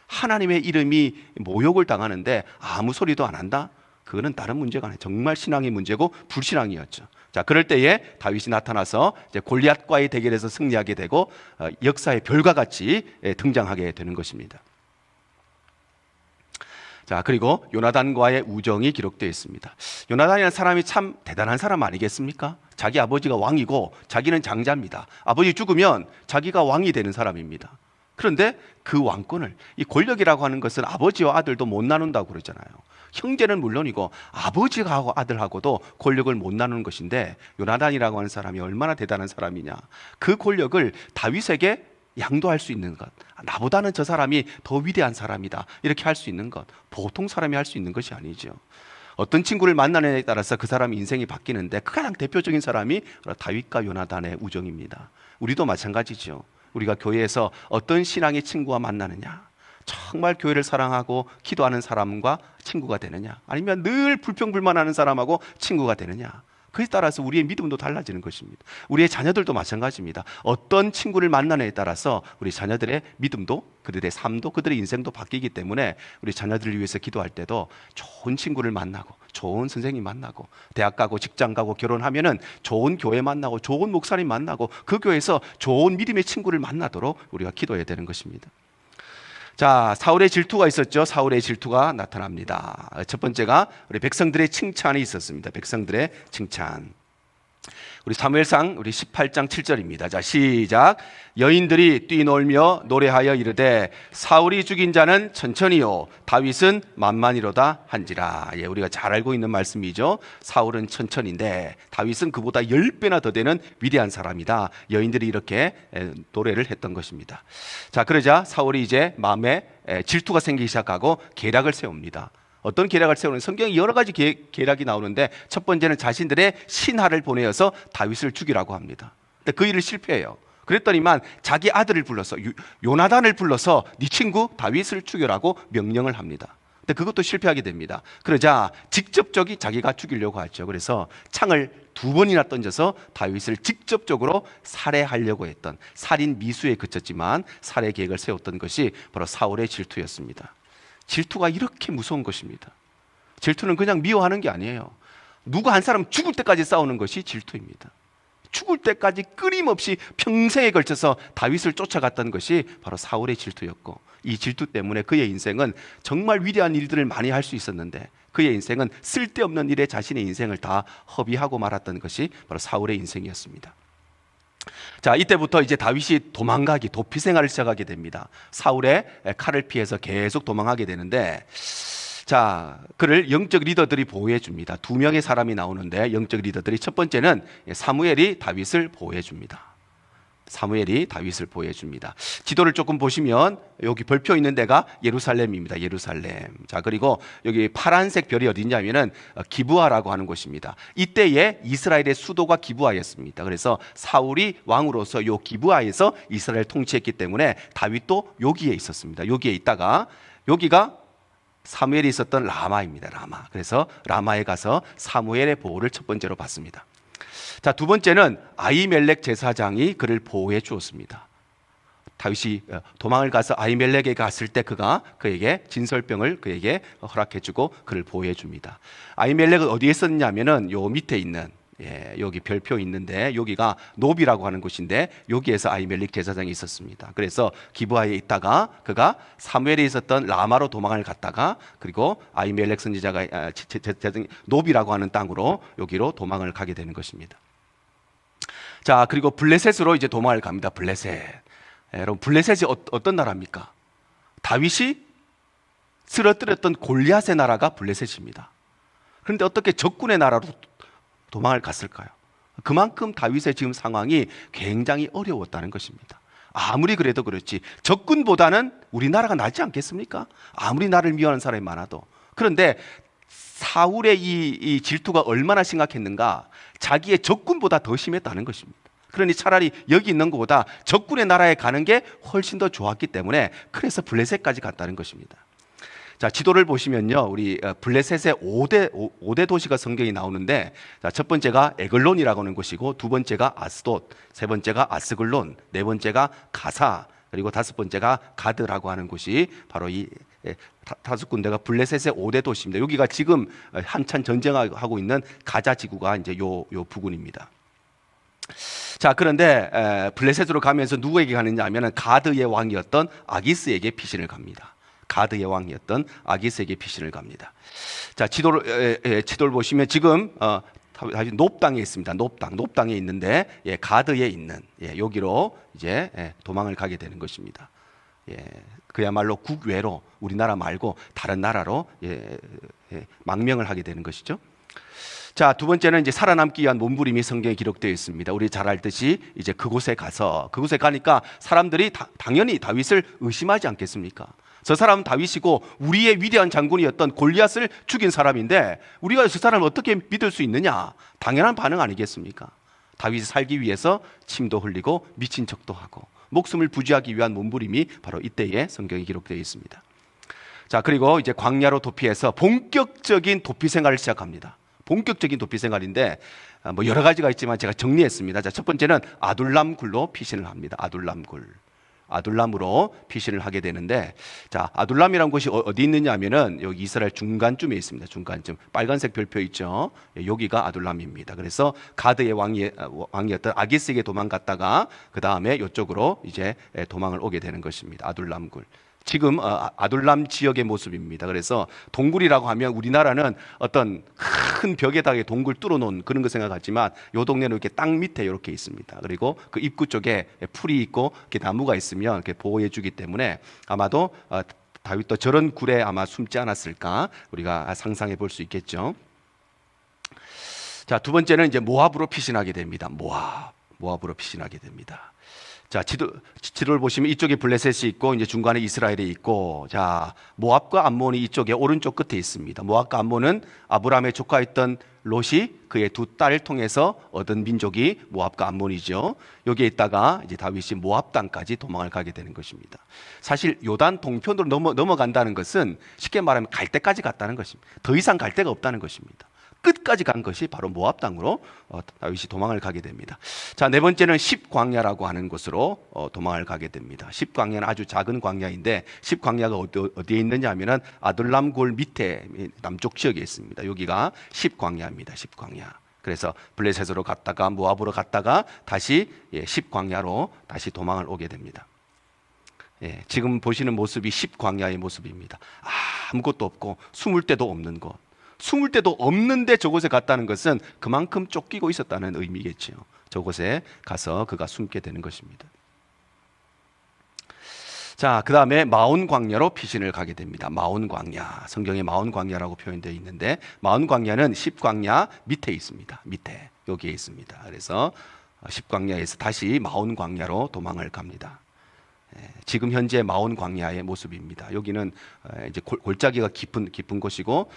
하나님의 이름이 모욕을 당하는데 아무 소리도 안 한다? 그거는 다른 문제가 아니에요. 정말 신앙의 문제고 불신앙이었죠. 자, 그럴 때에 다윗이 나타나서 이제 골리앗과의 대결에서 승리하게 되고 역사의 별과 같이 등장하게 되는 것입니다. 자, 그리고 요나단과의 우정이 기록되어 있습니다. 요나단이라는 사람이 참 대단한 사람 아니겠습니까? 자기 아버지가 왕이고 자기는 장자입니다. 아버지 죽으면 자기가 왕이 되는 사람입니다. 그런데 그 왕권을, 이 권력이라고 하는 것은 아버지와 아들도 못 나눈다고 그러잖아요. 형제는 물론이고 아버지하고 아들하고도 권력을 못 나누는 것인데, 요나단이라고 하는 사람이 얼마나 대단한 사람이냐. 그 권력을 다윗에게 양도할 수 있는 것, 나보다는 저 사람이 더 위대한 사람이다 이렇게 할 수 있는 것, 보통 사람이 할 수 있는 것이 아니죠. 어떤 친구를 만나느냐에 따라서 그 사람의 인생이 바뀌는데 그 가장 대표적인 사람이 다윗과 요나단의 우정입니다. 우리도 마찬가지죠. 우리가 교회에서 어떤 신앙의 친구와 만나느냐, 정말 교회를 사랑하고 기도하는 사람과 친구가 되느냐, 아니면 늘 불평불만하는 사람하고 친구가 되느냐, 그에 따라서 우리의 믿음도 달라지는 것입니다. 우리의 자녀들도 마찬가지입니다. 어떤 친구를 만나느냐에 따라서 우리 자녀들의 믿음도, 그들의 삶도, 그들의 인생도 바뀌기 때문에 우리 자녀들을 위해서 기도할 때도 좋은 친구를 만나고 좋은 선생님 만나고 대학 가고 직장 가고 결혼하면은 좋은 교회 만나고 좋은 목사님 만나고 그 교회에서 좋은 믿음의 친구를 만나도록 우리가 기도해야 되는 것입니다. 자, 사울의 질투가 있었죠. 사울의 질투가 나타납니다. 첫 번째가 우리 백성들의 칭찬이 있었습니다. 백성들의 칭찬. 우리 사무엘상 우리 18장 7절입니다. 자, 시작. 여인들이 뛰놀며 노래하여 이르되 사울이 죽인 자는 천천히요 다윗은 만만히로다 한지라. 예, 우리가 잘 알고 있는 말씀이죠. 사울은 천천히인데 다윗은 그보다 10배나 더 되는 위대한 사람이다. 여인들이 이렇게 노래를 했던 것입니다. 자, 그러자 사울이 이제 마음에 질투가 생기기 시작하고 계략을 세웁니다. 어떤 계략을 세우는, 성경에 여러 가지 계략이 나오는데 첫 번째는 자신들의 신하를 보내어서 다윗을 죽이라고 합니다. 근데 그 일을 실패해요. 그랬더니만 자기 아들을 불러서, 요나단을 불러서 네 친구 다윗을 죽여라고 명령을 합니다. 근데 그것도 실패하게 됩니다. 그러자 직접적이 자기가 죽이려고 하죠. 그래서 창을 2번이나 던져서 다윗을 직접적으로 살해하려고 했던, 살인 미수에 그쳤지만 살해 계획을 세웠던 것이 바로 사울의 질투였습니다. 질투가 이렇게 무서운 것입니다. 질투는 그냥 미워하는 게 아니에요. 누가 한 사람 죽을 때까지 싸우는 것이 질투입니다. 죽을 때까지 끊임없이 평생에 걸쳐서 다윗을 쫓아갔던 것이 바로 사울의 질투였고, 이 질투 때문에 그의 인생은 정말 위대한 일들을 많이 할 수 있었는데 그의 인생은 쓸데없는 일에 자신의 인생을 다 허비하고 말았던 것이 바로 사울의 인생이었습니다. 자, 이때부터 이제 다윗이 도망가기, 도피 생활을 시작하게 됩니다. 사울의 칼을 피해서 계속 도망하게 되는데, 자, 그를 영적 리더들이 보호해 줍니다. 2명의 사람이 나오는데 영적 리더들이, 첫 번째는 사무엘이 다윗을 보호해 줍니다. 사무엘이 다윗을 보호해 줍니다. 지도를 조금 보시면 여기 별표 있는 데가 예루살렘입니다. 예루살렘. 자, 그리고 여기 파란색 별이 어디냐면은 기브아라고 하는 곳입니다. 이때에 이스라엘의 수도가 기브아였습니다. 그래서 사울이 왕으로서 요 기브아에서 이스라엘 통치했기 때문에 다윗도 여기에 있었습니다. 여기에 있다가 여기가 사무엘이 있었던 라마입니다. 라마. 그래서 라마에 가서 사무엘의 보호를 첫 번째로 받습니다. 자, 두 번째는 아히멜렉 제사장이 그를 보호해 주었습니다. 다윗이 도망을 가서 아히멜렉에 갔을 때 그에게 진설병을 그에게 허락해 주고 그를 보호해 줍니다. 아히멜렉은 어디에 있었냐면은 요 밑에 있는, 여기 별표 있는데 여기가 노비라고 하는 곳인데 여기에서 아히멜렉 제사장이 있었습니다. 그래서 기브아에 있다가 그가 사무엘에 있었던 라마로 도망을 갔다가 그리고 아히멜렉 선지자가 제사장 노비라고 하는 땅으로 여기로 도망을 가게 되는 것입니다. 자, 그리고 블레셋으로 이제 도망을 갑니다. 블레셋. 여러분, 블레셋이 어떤 나라입니까? 다윗이 쓰러뜨렸던 골리앗의 나라가 블레셋입니다. 그런데 어떻게 적군의 나라로 도망을 갔을까요? 그만큼 다윗의 지금 상황이 굉장히 어려웠다는 것입니다. 아무리 그래도 그렇지 적군보다는 우리나라가 낫지 않겠습니까? 아무리 나를 미워하는 사람이 많아도. 그런데 사울의 이 질투가 얼마나 심각했는가, 자기의 적군보다 더 심했다는 것입니다. 그러니 차라리 여기 있는 것보다 적군의 나라에 가는 게 훨씬 더 좋았기 때문에 그래서 블레셋까지 갔다는 것입니다. 자, 지도를 보시면요, 우리 블레셋의 5대 도시가 성경이 나오는데, 자, 첫 번째가 에글론이라고 하는 곳이고, 두 번째가 아스돗, 세 번째가 아스글론, 네 번째가 가사, 그리고 다섯 번째가 가드라고 하는 곳이 바로 이 다섯 군데가 블레셋의 5대 도시입니다. 여기가 지금 한참 전쟁하고 있는 가자 지구가 이제 요 부근입니다. 자, 그런데 블레셋으로 가면서 누구에게 가느냐 하면은 가드의 왕이었던 아기스에게 피신을 갑니다. 가드의 왕이었던 아기스에게 피신을 갑니다. 자, 지도를 보시면 지금 높당에 있습니다. 높당에 있는데, 가드에 있는, 여기로 이제 도망을 가게 되는 것입니다. 그야말로 국외로, 우리나라 말고 다른 나라로 망명을 하게 되는 것이죠. 자, 두 번째는 이제 살아남기 위한 몸부림이 성경에 기록되어 있습니다. 우리 잘 알듯이 이제 그곳에 가니까 사람들이 당연히 다윗을 의심하지 않겠습니까? 저 사람은 다윗이고 우리의 위대한 장군이었던 골리앗을 죽인 사람인데 우리가 저 사람을 어떻게 믿을 수 있느냐? 당연한 반응 아니겠습니까? 다윗이 살기 위해서 침도 흘리고 미친 척도 하고 목숨을 부지하기 위한 몸부림이 바로 이때에 성경에 기록되어 있습니다. 자, 그리고 이제 광야로 도피해서 본격적인 도피 생활을 시작합니다. 본격적인 도피 생활인데 뭐 여러 가지가 있지만 제가 정리했습니다. 자, 첫 번째는 아둘람 굴로 피신을 합니다. 아둘람 굴. 아둘람으로 피신을 하게 되는데, 자, 아둘람이라는 곳이 어디 있느냐 하면은 여기 이스라엘 중간쯤에 있습니다. 중간쯤. 빨간색 별표 있죠. 여기가 아둘람입니다. 그래서 가드의 왕이었던 아기스에게 도망갔다가 그 다음에 이쪽으로 이제 도망을 오게 되는 것입니다. 아둘람 굴. 지금 아둘람 지역의 모습입니다. 그래서 동굴이라고 하면 우리나라는 어떤 큰 벽에다가 동굴 뚫어놓은 그런 거 생각하지만 이 동네는 이렇게 땅 밑에 이렇게 있습니다. 그리고 그 입구 쪽에 풀이 있고 이렇게 나무가 있으면 이렇게 보호해주기 때문에 아마도 다윗도 저런 굴에 아마 숨지 않았을까 우리가 상상해 볼 수 있겠죠. 자, 두 번째는 이제 모압으로 피신하게 됩니다. 모압으로 피신하게 됩니다. 자, 지도를 보시면 이쪽에 블레셋이 있고 이제 중간에 이스라엘이 있고, 자, 모압과 암몬이 이쪽에 오른쪽 끝에 있습니다. 모압과 암몬은 아브라함의 조카였던 롯이 그의 두 딸을 통해서 얻은 민족이 모압과 암몬이죠. 여기에 있다가 이제 다윗이 모압 땅까지 도망을 가게 되는 것입니다. 사실 요단 동편으로 넘어간다는 것은 쉽게 말하면 갈 때까지 갔다는 것입니다. 더 이상 갈 데가 없다는 것입니다. 끝까지 간 것이 바로 모압 땅으로 다윗이 도망을 가게 됩니다. 자, 네 번째는 십광야라고 하는 곳으로 도망을 가게 됩니다. 십광야는 아주 작은 광야인데 십광야가 어디에 있느냐 하면은 아둘람 골 밑에 남쪽 지역에 있습니다. 여기가 십광야입니다. 십광야. 그래서 블레셋으로 갔다가 모압으로 갔다가 다시 십광야로 다시 도망을 오게 됩니다. 예, 지금 보시는 모습이 십광야의 모습입니다. 아무것도 없고 숨을 데도 없는 곳. 숨을 데도 없는데 저곳에 갔다는 것은 그만큼 쫓기고 있었다는 의미겠죠. 저곳에 가서 그가 숨게 되는 것입니다. 자, 그 다음에 마온 광야로 피신을 가게 됩니다. 마온 광야. 성경에 마온 광야라고 표현되어 있는데 마온 광야는 십광야 밑에 있습니다. 밑에 여기에 있습니다. 그래서 십광야에서 다시 마온 광야로 도망을 갑니다. 지금 현재 마온 광야의 모습입니다. 여기는 이제 골짜기가 깊은 곳이고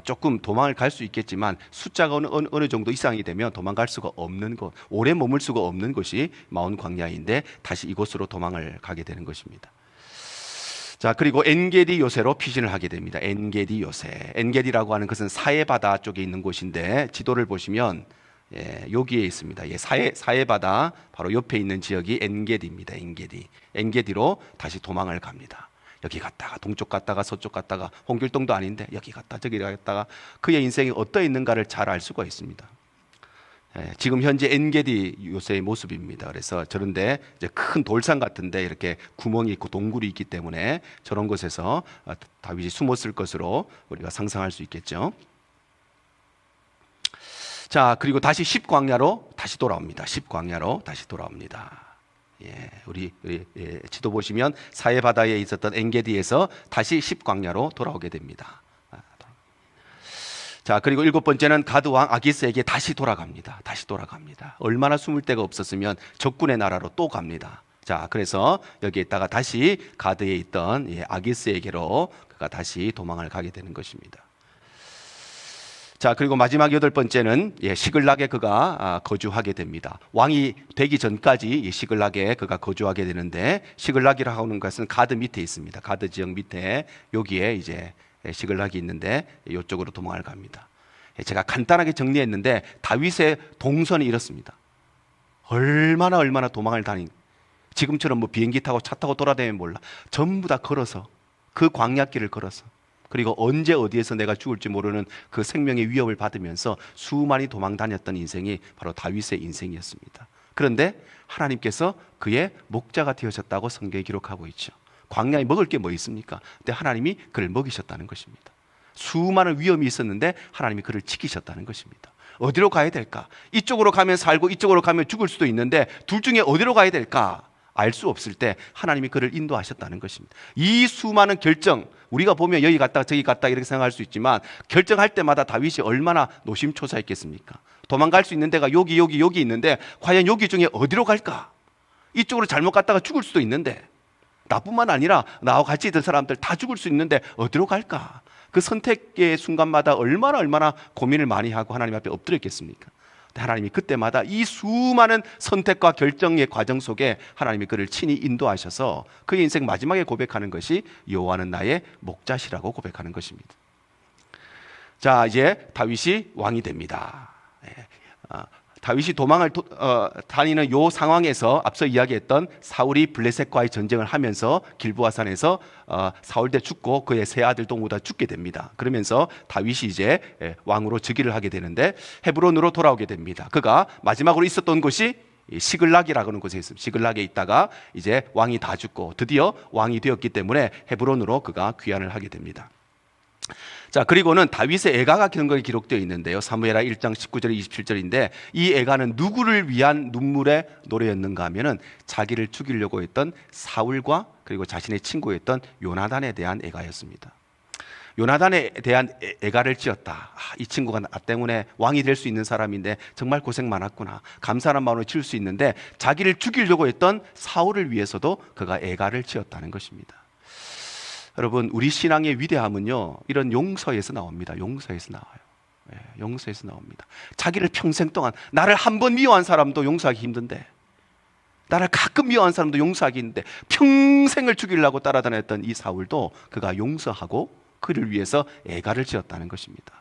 조금 도망을 갈 수 있겠지만 숫자가 어느 정도 이상이 되면 도망갈 수가 없는 곳, 오래 머물 수가 없는 곳이 마온 광야인데 다시 이곳으로 도망을 가게 되는 것입니다. 자, 그리고 엔게디 요새로 피신을 하게 됩니다. 엔게디 요새. 엔게디라고 하는 것은 사해 바다 쪽에 있는 곳인데 지도를 보시면 여기에 있습니다. 사해 바다 바로 옆에 있는 지역이 엔게디입니다. 엔게디로 다시 도망을 갑니다. 여기 갔다가 동쪽 갔다가 서쪽 갔다가 홍길동도 아닌데 여기 갔다 저기 갔다가 그의 인생이 어떠했는가를 잘 알 수가 있습니다. 지금 현재 엔게디 요새의 모습입니다. 그래서 저런데 이제 큰 돌산 같은데 이렇게 구멍이 있고 동굴이 있기 때문에 저런 곳에서 다윗이 숨었을 것으로 우리가 상상할 수 있겠죠. 자, 그리고 다시 십광야로 다시 돌아옵니다. 십광야로 다시 돌아옵니다. 우리 지도 보시면 사해 바다에 있었던 엔게디에서 다시 십광야로 돌아오게 됩니다. 자, 그리고 일곱 번째는 가드 왕 아기스에게 다시 돌아갑니다. 얼마나 숨을 데가 없었으면 적군의 나라로 또 갑니다. 자, 그래서 여기에 있다가 다시 가드에 있던 아기스에게로 그가 다시 도망을 가게 되는 것입니다. 자, 그리고 마지막 여덟 번째는 시글락에 그가 거주하게 됩니다. 왕이 되기 전까지 시글락에 그가 거주하게 되는데 시글락이라고 하는 것은 가드 밑에 있습니다. 가드 지역 밑에 여기에 이제 시글락이 있는데 이쪽으로 도망을 갑니다. 제가 간단하게 정리했는데 다윗의 동선이 이렇습니다. 얼마나 도망을 지금처럼 뭐 비행기 타고 차 타고 돌아다니면 몰라. 전부 다 걸어서 그 광야길을 걸어서 그리고 언제 어디에서 내가 죽을지 모르는 그 생명의 위협을 받으면서 수많이 도망 다녔던 인생이 바로 다윗의 인생이었습니다. 그런데 하나님께서 그의 목자가 되어졌다고 성경에 기록하고 있죠. 광야에 먹을 게 뭐 있습니까? 근데 하나님이 그를 먹이셨다는 것입니다. 수많은 위험이 있었는데 하나님이 그를 지키셨다는 것입니다. 어디로 가야 될까? 이쪽으로 가면 살고 이쪽으로 가면 죽을 수도 있는데 둘 중에 어디로 가야 될까? 알 수 없을 때 하나님이 그를 인도하셨다는 것입니다. 이 수많은 결정, 우리가 보면 여기 갔다 저기 갔다 이렇게 생각할 수 있지만 결정할 때마다 다윗이 얼마나 노심초사했겠습니까? 도망갈 수 있는 데가 여기 있는데 과연 여기 중에 어디로 갈까? 이쪽으로 잘못 갔다가 죽을 수도 있는데 나뿐만 아니라 나와 같이 있던 사람들 다 죽을 수 있는데 어디로 갈까? 그 선택의 순간마다 얼마나 고민을 많이 하고 하나님 앞에 엎드렸겠습니까? 하나님이 그때마다 이 수많은 선택과 결정의 과정 속에 하나님이 그를 친히 인도하셔서 그의 인생 마지막에 고백하는 것이 여호와는 나의 목자시라고 고백하는 것입니다. 자, 이제 다윗이 왕이 됩니다. 다윗이 도망을 다니는 요 상황에서 앞서 이야기했던 사울이 블레셋과의 전쟁을 하면서 길보아산에서 사울 때 죽고 그의 세 아들도 모두 다 죽게 됩니다. 그러면서 다윗이 이제 왕으로 즉위를 하게 되는데 헤브론으로 돌아오게 됩니다. 그가 마지막으로 있었던 곳이 시글락이라고 하는 곳에 있습니다. 시글락에 있다가 이제 왕이 다 죽고 드디어 왕이 되었기 때문에 헤브론으로 그가 귀환을 하게 됩니다. 자, 그리고는 다윗의 애가가 기록되어 있는데요. 사무엘하 1장 19절 27절인데 이 애가는 누구를 위한 눈물의 노래였는가 하면은 자기를 죽이려고 했던 사울과 그리고 자신의 친구였던 요나단에 대한 애가였습니다. 요나단에 대한 애가를 지었다. 이 친구가 나 때문에 왕이 될 수 있는 사람인데 정말 고생 많았구나. 감사한 마음으로 지을 수 있는데 자기를 죽이려고 했던 사울을 위해서도 그가 애가를 지었다는 것입니다. 여러분, 우리 신앙의 위대함은요, 이런 용서에서 나옵니다. 용서에서 나와요. 용서에서 나옵니다. 자기를 평생 동안 나를 한 번 미워한 사람도 용서하기 힘든데, 나를 가끔 미워한 사람도 용서하기 힘든데 평생을 죽이려고 따라다녔던 이 사울도 그가 용서하고 그를 위해서 애가를 지었다는 것입니다.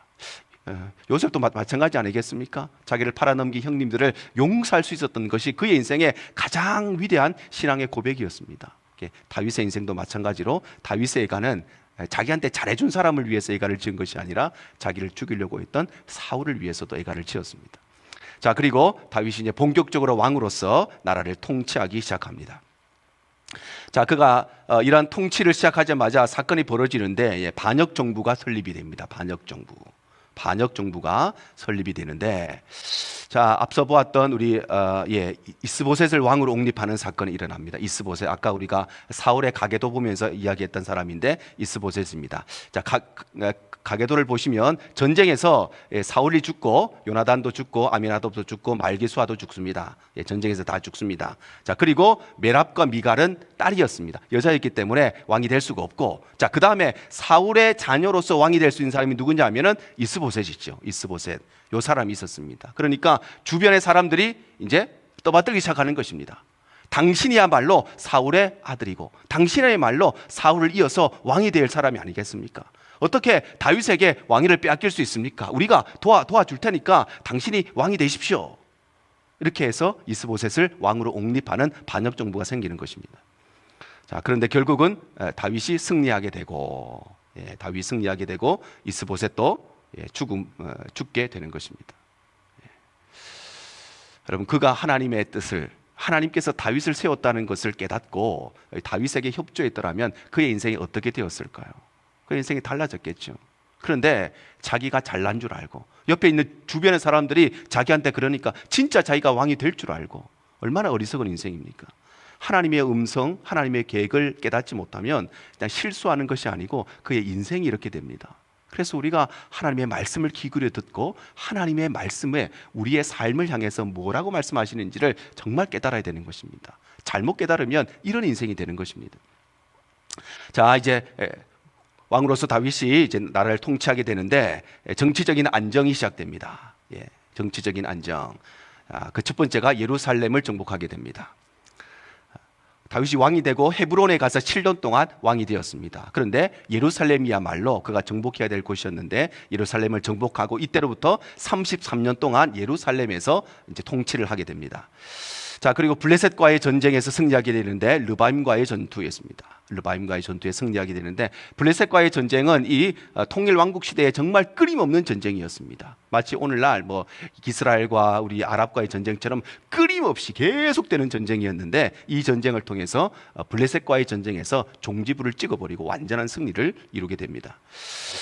요셉도 마찬가지 아니겠습니까? 자기를 팔아넘긴 형님들을 용서할 수 있었던 것이 그의 인생의 가장 위대한 신앙의 고백이었습니다. 다윗의 인생도 마찬가지로 다윗의 애가는 자기한테 잘해준 사람을 위해서 애가를 지은 것이 아니라 자기를 죽이려고 했던 사울을 위해서도 애가를 지었습니다. 자, 그리고 다윗이 이제 본격적으로 왕으로서 나라를 통치하기 시작합니다. 자, 그가 이러한 통치를 시작하자마자 사건이 벌어지는데 반역 정부가 설립이 됩니다. 반역 정부가 설립이 되는데, 자, 앞서 보았던 우리 이스보셋을 왕으로 옹립하는 사건이 일어납니다. 이스보셋, 아까 우리가 사울의 가계도 보면서 이야기했던 사람인데 이스보셋입니다. 자, 가계도를 보시면 전쟁에서 사울이 죽고 요나단도 죽고 아미나답도 죽고 말기수아도 죽습니다. 전쟁에서 다 죽습니다. 자, 그리고 메랍과 미갈은 딸이었습니다. 여자였기 때문에 왕이 될 수가 없고, 자, 그 다음에 사울의 자녀로서 왕이 될 수 있는 사람이 누구냐 하면은 이스보셋이죠. 이스보셋, 요 사람이 있었습니다. 그러니까 주변의 사람들이 이제 떠받들기 시작하는 것입니다. 당신이야말로 사울의 아들이고 당신이야말로 사울을 이어서 왕이 될 사람이 아니겠습니까? 어떻게 다윗에게 왕위를 빼앗길 수 있습니까? 우리가 도와줄 테니까 당신이 왕이 되십시오. 이렇게 해서 이스보셋을 왕으로 옹립하는 반역 정부가 생기는 것입니다. 자, 그런데 결국은 다윗이 승리하게 되고, 이스보셋도 죽게 되는 것입니다. 여러분, 그가 하나님의 뜻을, 하나님께서 다윗을 세웠다는 것을 깨닫고 다윗에게 협조했더라면 그의 인생이 어떻게 되었을까요? 그의 인생이 달라졌겠죠. 그런데 자기가 잘난 줄 알고 옆에 있는 주변의 사람들이 자기한테 그러니까 진짜 자기가 왕이 될 줄 알고, 얼마나 어리석은 인생입니까? 하나님의 음성, 하나님의 계획을 깨닫지 못하면 그냥 실수하는 것이 아니고 그의 인생이 이렇게 됩니다. 그래서 우리가 하나님의 말씀을 귀 기울여 듣고 하나님의 말씀에 우리의 삶을 향해서 뭐라고 말씀하시는지를 정말 깨달아야 되는 것입니다. 잘못 깨달으면 이런 인생이 되는 것입니다. 자, 이제 왕으로서 다윗이 이제 나라를 통치하게 되는데 정치적인 안정이 시작됩니다. 정치적인 안정. 그 첫 번째가 예루살렘을 정복하게 됩니다. 다윗이 왕이 되고 헤브론에 가서 7년 동안 왕이 되었습니다. 그런데 예루살렘이야말로 그가 정복해야 될 곳이었는데 예루살렘을 정복하고 이때로부터 33년 동안 예루살렘에서 이제 통치를 하게 됩니다. 자, 그리고 블레셋과의 전쟁에서 승리하게 되는데 르바임과의 전투였습니다. 르바임과의 전투에 승리하게 되는데 블레셋과의 전쟁은 이 통일 왕국 시대에 정말 끊임없는 전쟁이었습니다. 마치 오늘날 뭐 이스라엘과 우리 아랍과의 전쟁처럼 끊임없이 계속되는 전쟁이었는데 이 전쟁을 통해서 블레셋과의 전쟁에서 종지부를 찍어버리고 완전한 승리를 이루게 됩니다.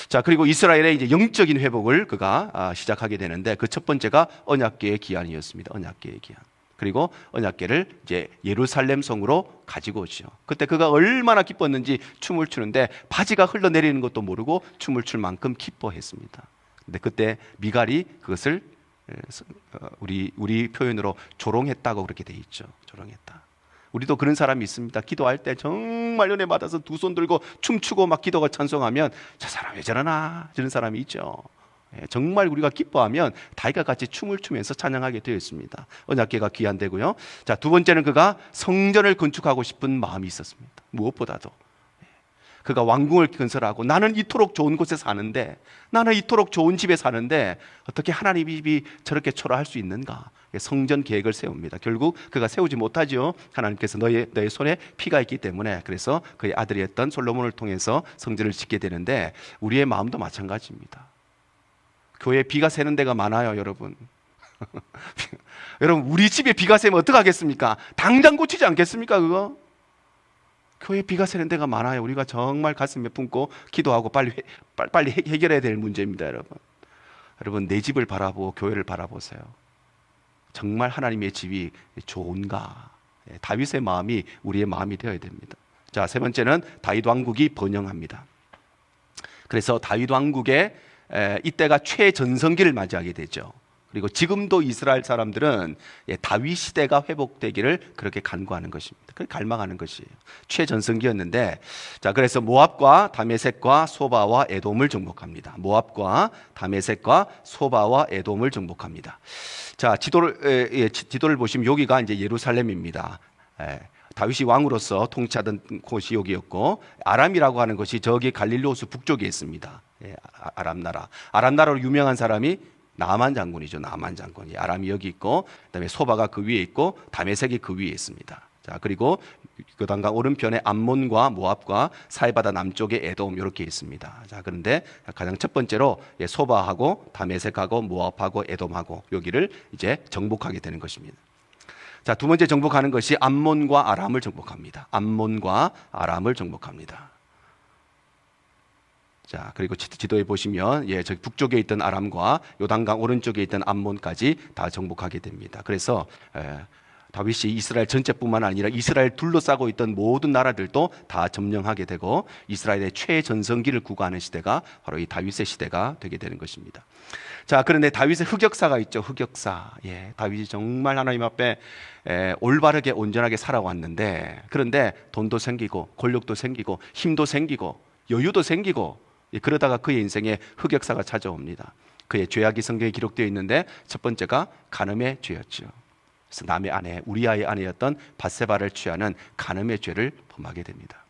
자, 그리고 이스라엘의 이제 영적인 회복을 그가 시작하게 되는데 그 첫 번째가 언약궤의 기한이었습니다. 언약궤의 기한. 그리고 언약궤를 이제 예루살렘 성으로 가지고 오죠. 그때 그가 얼마나 기뻤는지 춤을 추는데 바지가 흘러내리는 것도 모르고 춤을 출 만큼 기뻐했습니다. 근데 그때 미갈이 그것을 우리 표현으로 조롱했다고 그렇게 돼 있죠. 조롱했다. 우리도 그런 사람이 있습니다. 기도할 때 정말 은혜 받아서 두 손 들고 춤추고 막 기도가 찬송하면 저 사람 왜 저러나 저런 사람이 있죠. 정말 우리가 기뻐하면 다윗과 같이 춤을 추면서 찬양하게 되어 있습니다. 언약궤가 귀한되고요. 자, 두 번째는 그가 성전을 건축하고 싶은 마음이 있었습니다. 무엇보다도 그가 왕궁을 건설하고 나는 이토록 좋은 곳에 사는데, 나는 이토록 좋은 집에 사는데 어떻게 하나님이 저렇게 초라할 수 있는가? 성전 계획을 세웁니다. 결국 그가 세우지 못하죠. 하나님께서 너의 손에 피가 있기 때문에. 그래서 그의 아들이었던 솔로몬을 통해서 성전을 짓게 되는데, 우리의 마음도 마찬가지입니다. 교회에 비가 새는 데가 많아요, 여러분. 여러분, 우리 집에 비가 새면 어떡하겠습니까? 당장 고치지 않겠습니까, 그거? 교회에 비가 새는 데가 많아요. 우리가 정말 가슴에 품고 기도하고 빨리 해결해야 될 문제입니다, 여러분. 여러분, 내 집을 바라보고 교회를 바라보세요. 정말 하나님의 집이 좋은가? 다윗의 마음이 우리의 마음이 되어야 됩니다. 자, 세 번째는 다윗 왕국이 번영합니다. 그래서 다윗 왕국의 이때가 최전성기를 맞이하게 되죠. 그리고 지금도 이스라엘 사람들은 다윗 시대가 회복되기를 그렇게 간구하는 것입니다. 그렇게 갈망하는 것이에요. 최전성기였는데, 자, 그래서 모압과 다메섹과 소바와 에돔을 정복합니다. 모압과 다메섹과 소바와 에돔을 정복합니다. 자, 지도를 보시면 여기가 이제 예루살렘입니다. 다윗이 왕으로서 통치하던 곳이 여기였고, 아람이라고 하는 것이 저기 갈릴리 호수 북쪽에 있습니다. 아람 나라로 유명한 사람이 나만 장군이죠. 나만 장군이. 아람이 여기 있고, 그다음에 소바가 그 위에 있고, 다메섹이 그 위에 있습니다. 자, 그리고 요단강 오른편에 암몬과 모압과 사해바다 남쪽에 에돔 이렇게 있습니다. 자, 그런데 가장 첫 번째로 소바하고 다메섹하고 모압하고 에돔하고 여기를 이제 정복하게 되는 것입니다. 자, 두 번째 정복하는 것이 암몬과 아람을 정복합니다. 암몬과 아람을 정복합니다. 자, 그리고 지도에 보시면 저기 북쪽에 있던 아람과 요단강 오른쪽에 있던 암몬까지 다 정복하게 됩니다. 그래서 다윗이 이스라엘 전체뿐만 아니라 이스라엘 둘러싸고 있던 모든 나라들도 다 점령하게 되고, 이스라엘의 최전성기를 구가하는 시대가 바로 이 다윗의 시대가 되게 되는 것입니다. 자, 그런데 다윗의 흑역사가 있죠. 흑역사. 다윗이 정말 하나님 앞에 올바르게 온전하게 살아왔는데, 그런데 돈도 생기고 권력도 생기고 힘도 생기고 여유도 생기고, 그러다가 그의 인생에 흑역사가 찾아옵니다. 그의 죄악이 성경에 기록되어 있는데, 첫 번째가 간음의 죄였죠. 그래서 남의 아내, 우리아의 아내였던 밧세바를 취하는 간음의 죄를 범하게 됩니다.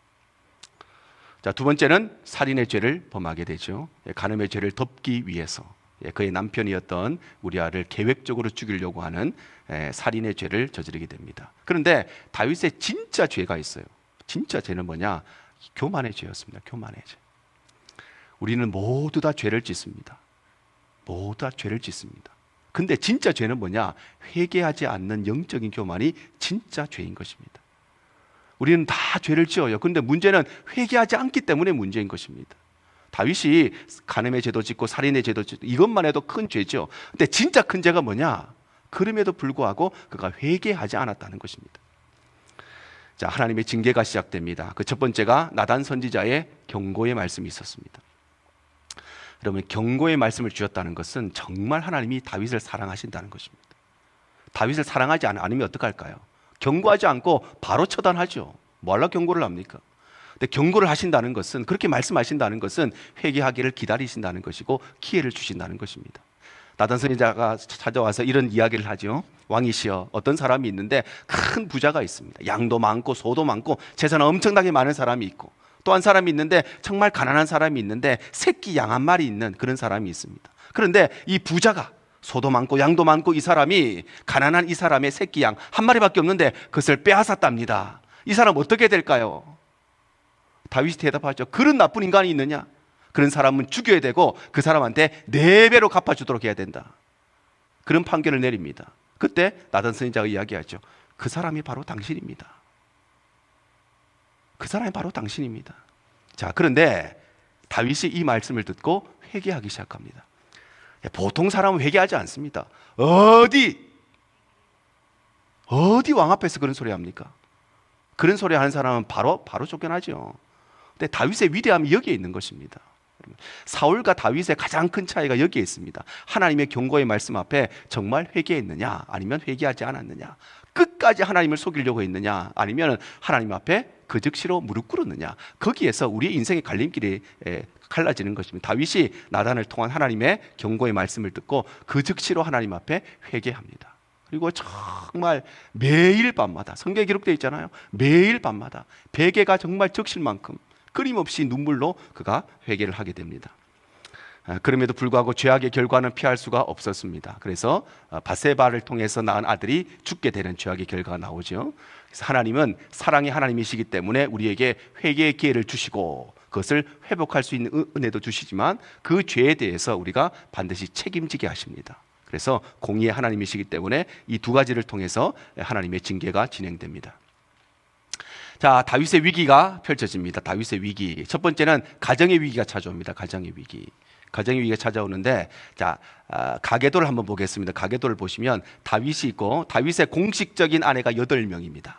자, 두 번째는 살인의 죄를 범하게 되죠. 간음의 죄를 덮기 위해서 그의 남편이었던 우리아를 계획적으로 죽이려고 하는 살인의 죄를 저지르게 됩니다. 그런데 다윗의 진짜 죄가 있어요. 진짜 죄는 뭐냐? 교만의 죄였습니다. 교만의 죄. 우리는 모두 다 죄를 짓습니다. 모두 다 죄를 짓습니다. 근데 진짜 죄는 뭐냐? 회개하지 않는 영적인 교만이 진짜 죄인 것입니다. 우리는 다 죄를 지어요. 그런데 문제는 회개하지 않기 때문에 문제인 것입니다. 다윗이 간음의 죄도 짓고 살인의 죄도 짓고 이것만 해도 큰 죄죠. 근데 진짜 큰 죄가 뭐냐? 그럼에도 불구하고 그가 회개하지 않았다는 것입니다. 자, 하나님의 징계가 시작됩니다. 그 첫 번째가 나단 선지자의 경고의 말씀이 있었습니다. 여러분, 경고의 말씀을 주셨다는 것은 정말 하나님이 다윗을 사랑하신다는 것입니다. 다윗을 사랑하지 않으면 어떡할까요? 경고하지 않고 바로 처단하죠. 뭐하러 경고를 합니까? 근데 경고를 하신다는 것은, 그렇게 말씀하신다는 것은 회개하기를 기다리신다는 것이고 기회를 주신다는 것입니다. 나단 선지자가 찾아와서 이런 이야기를 하죠. 왕이시여, 어떤 사람이 있는데 큰 부자가 있습니다. 양도 많고 소도 많고 재산 엄청나게 많은 사람이 있고, 또 한 사람이 있는데 정말 가난한 사람이 있는데 새끼 양 한 마리 있는 그런 사람이 있습니다. 그런데 이 부자가 소도 많고 양도 많고, 이 사람이 가난한 이 사람의 새끼 양 한 마리밖에 없는데 그것을 빼앗았답니다. 이 사람 어떻게 될까요? 다윗이 대답하죠. 그런 나쁜 인간이 있느냐? 그런 사람은 죽여야 되고 그 사람한테 4배로 갚아주도록 해야 된다. 그런 판결을 내립니다. 그때 나단 선지자가 이야기하죠. 그 사람이 바로 당신입니다. 그 사람이 바로 당신입니다. 자, 그런데 다윗이 이 말씀을 듣고 회개하기 시작합니다. 보통 사람은 회개하지 않습니다. 어디 왕 앞에서 그런 소리 합니까? 그런 소리 하는 사람은 바로 쫓겨나죠. 근데 다윗의 위대함이 여기에 있는 것입니다. 사울과 다윗의 가장 큰 차이가 여기에 있습니다. 하나님의 경고의 말씀 앞에 정말 회개했느냐, 아니면 회개하지 않았느냐. 끝까지 하나님을 속이려고 했느냐, 아니면 하나님 앞에 그 즉시로 무릎 꿇었느냐, 거기에서 우리의 인생의 갈림길이 갈라지는 것입니다. 다윗이 나단을 통한 하나님의 경고의 말씀을 듣고 그 즉시로 하나님 앞에 회개합니다. 그리고 정말 매일 밤마다, 성경에 기록되어 있잖아요, 매일 밤마다 베개가 정말 적실 만큼 끊임없이 눈물로 그가 회개를 하게 됩니다. 그럼에도 불구하고 죄악의 결과는 피할 수가 없었습니다. 그래서 바세바를 통해서 낳은 아들이 죽게 되는 죄악의 결과가 나오죠. 그래서 하나님은 사랑의 하나님이시기 때문에 우리에게 회개의 기회를 주시고 그것을 회복할 수 있는 은혜도 주시지만 그 죄에 대해서 우리가 반드시 책임지게 하십니다. 그래서 공의의 하나님이시기 때문에 이 두 가지를 통해서 하나님의 징계가 진행됩니다. 자, 다윗의 위기가 펼쳐집니다. 다윗의 위기. 첫 번째는 가정의 위기가 찾아옵니다. 가정의 위기. 가정의 위기가 찾아오는데, 자, 가계도를 한번 보겠습니다. 가계도를 보시면 다윗이 있고 다윗의 공식적인 아내가 8명입니다.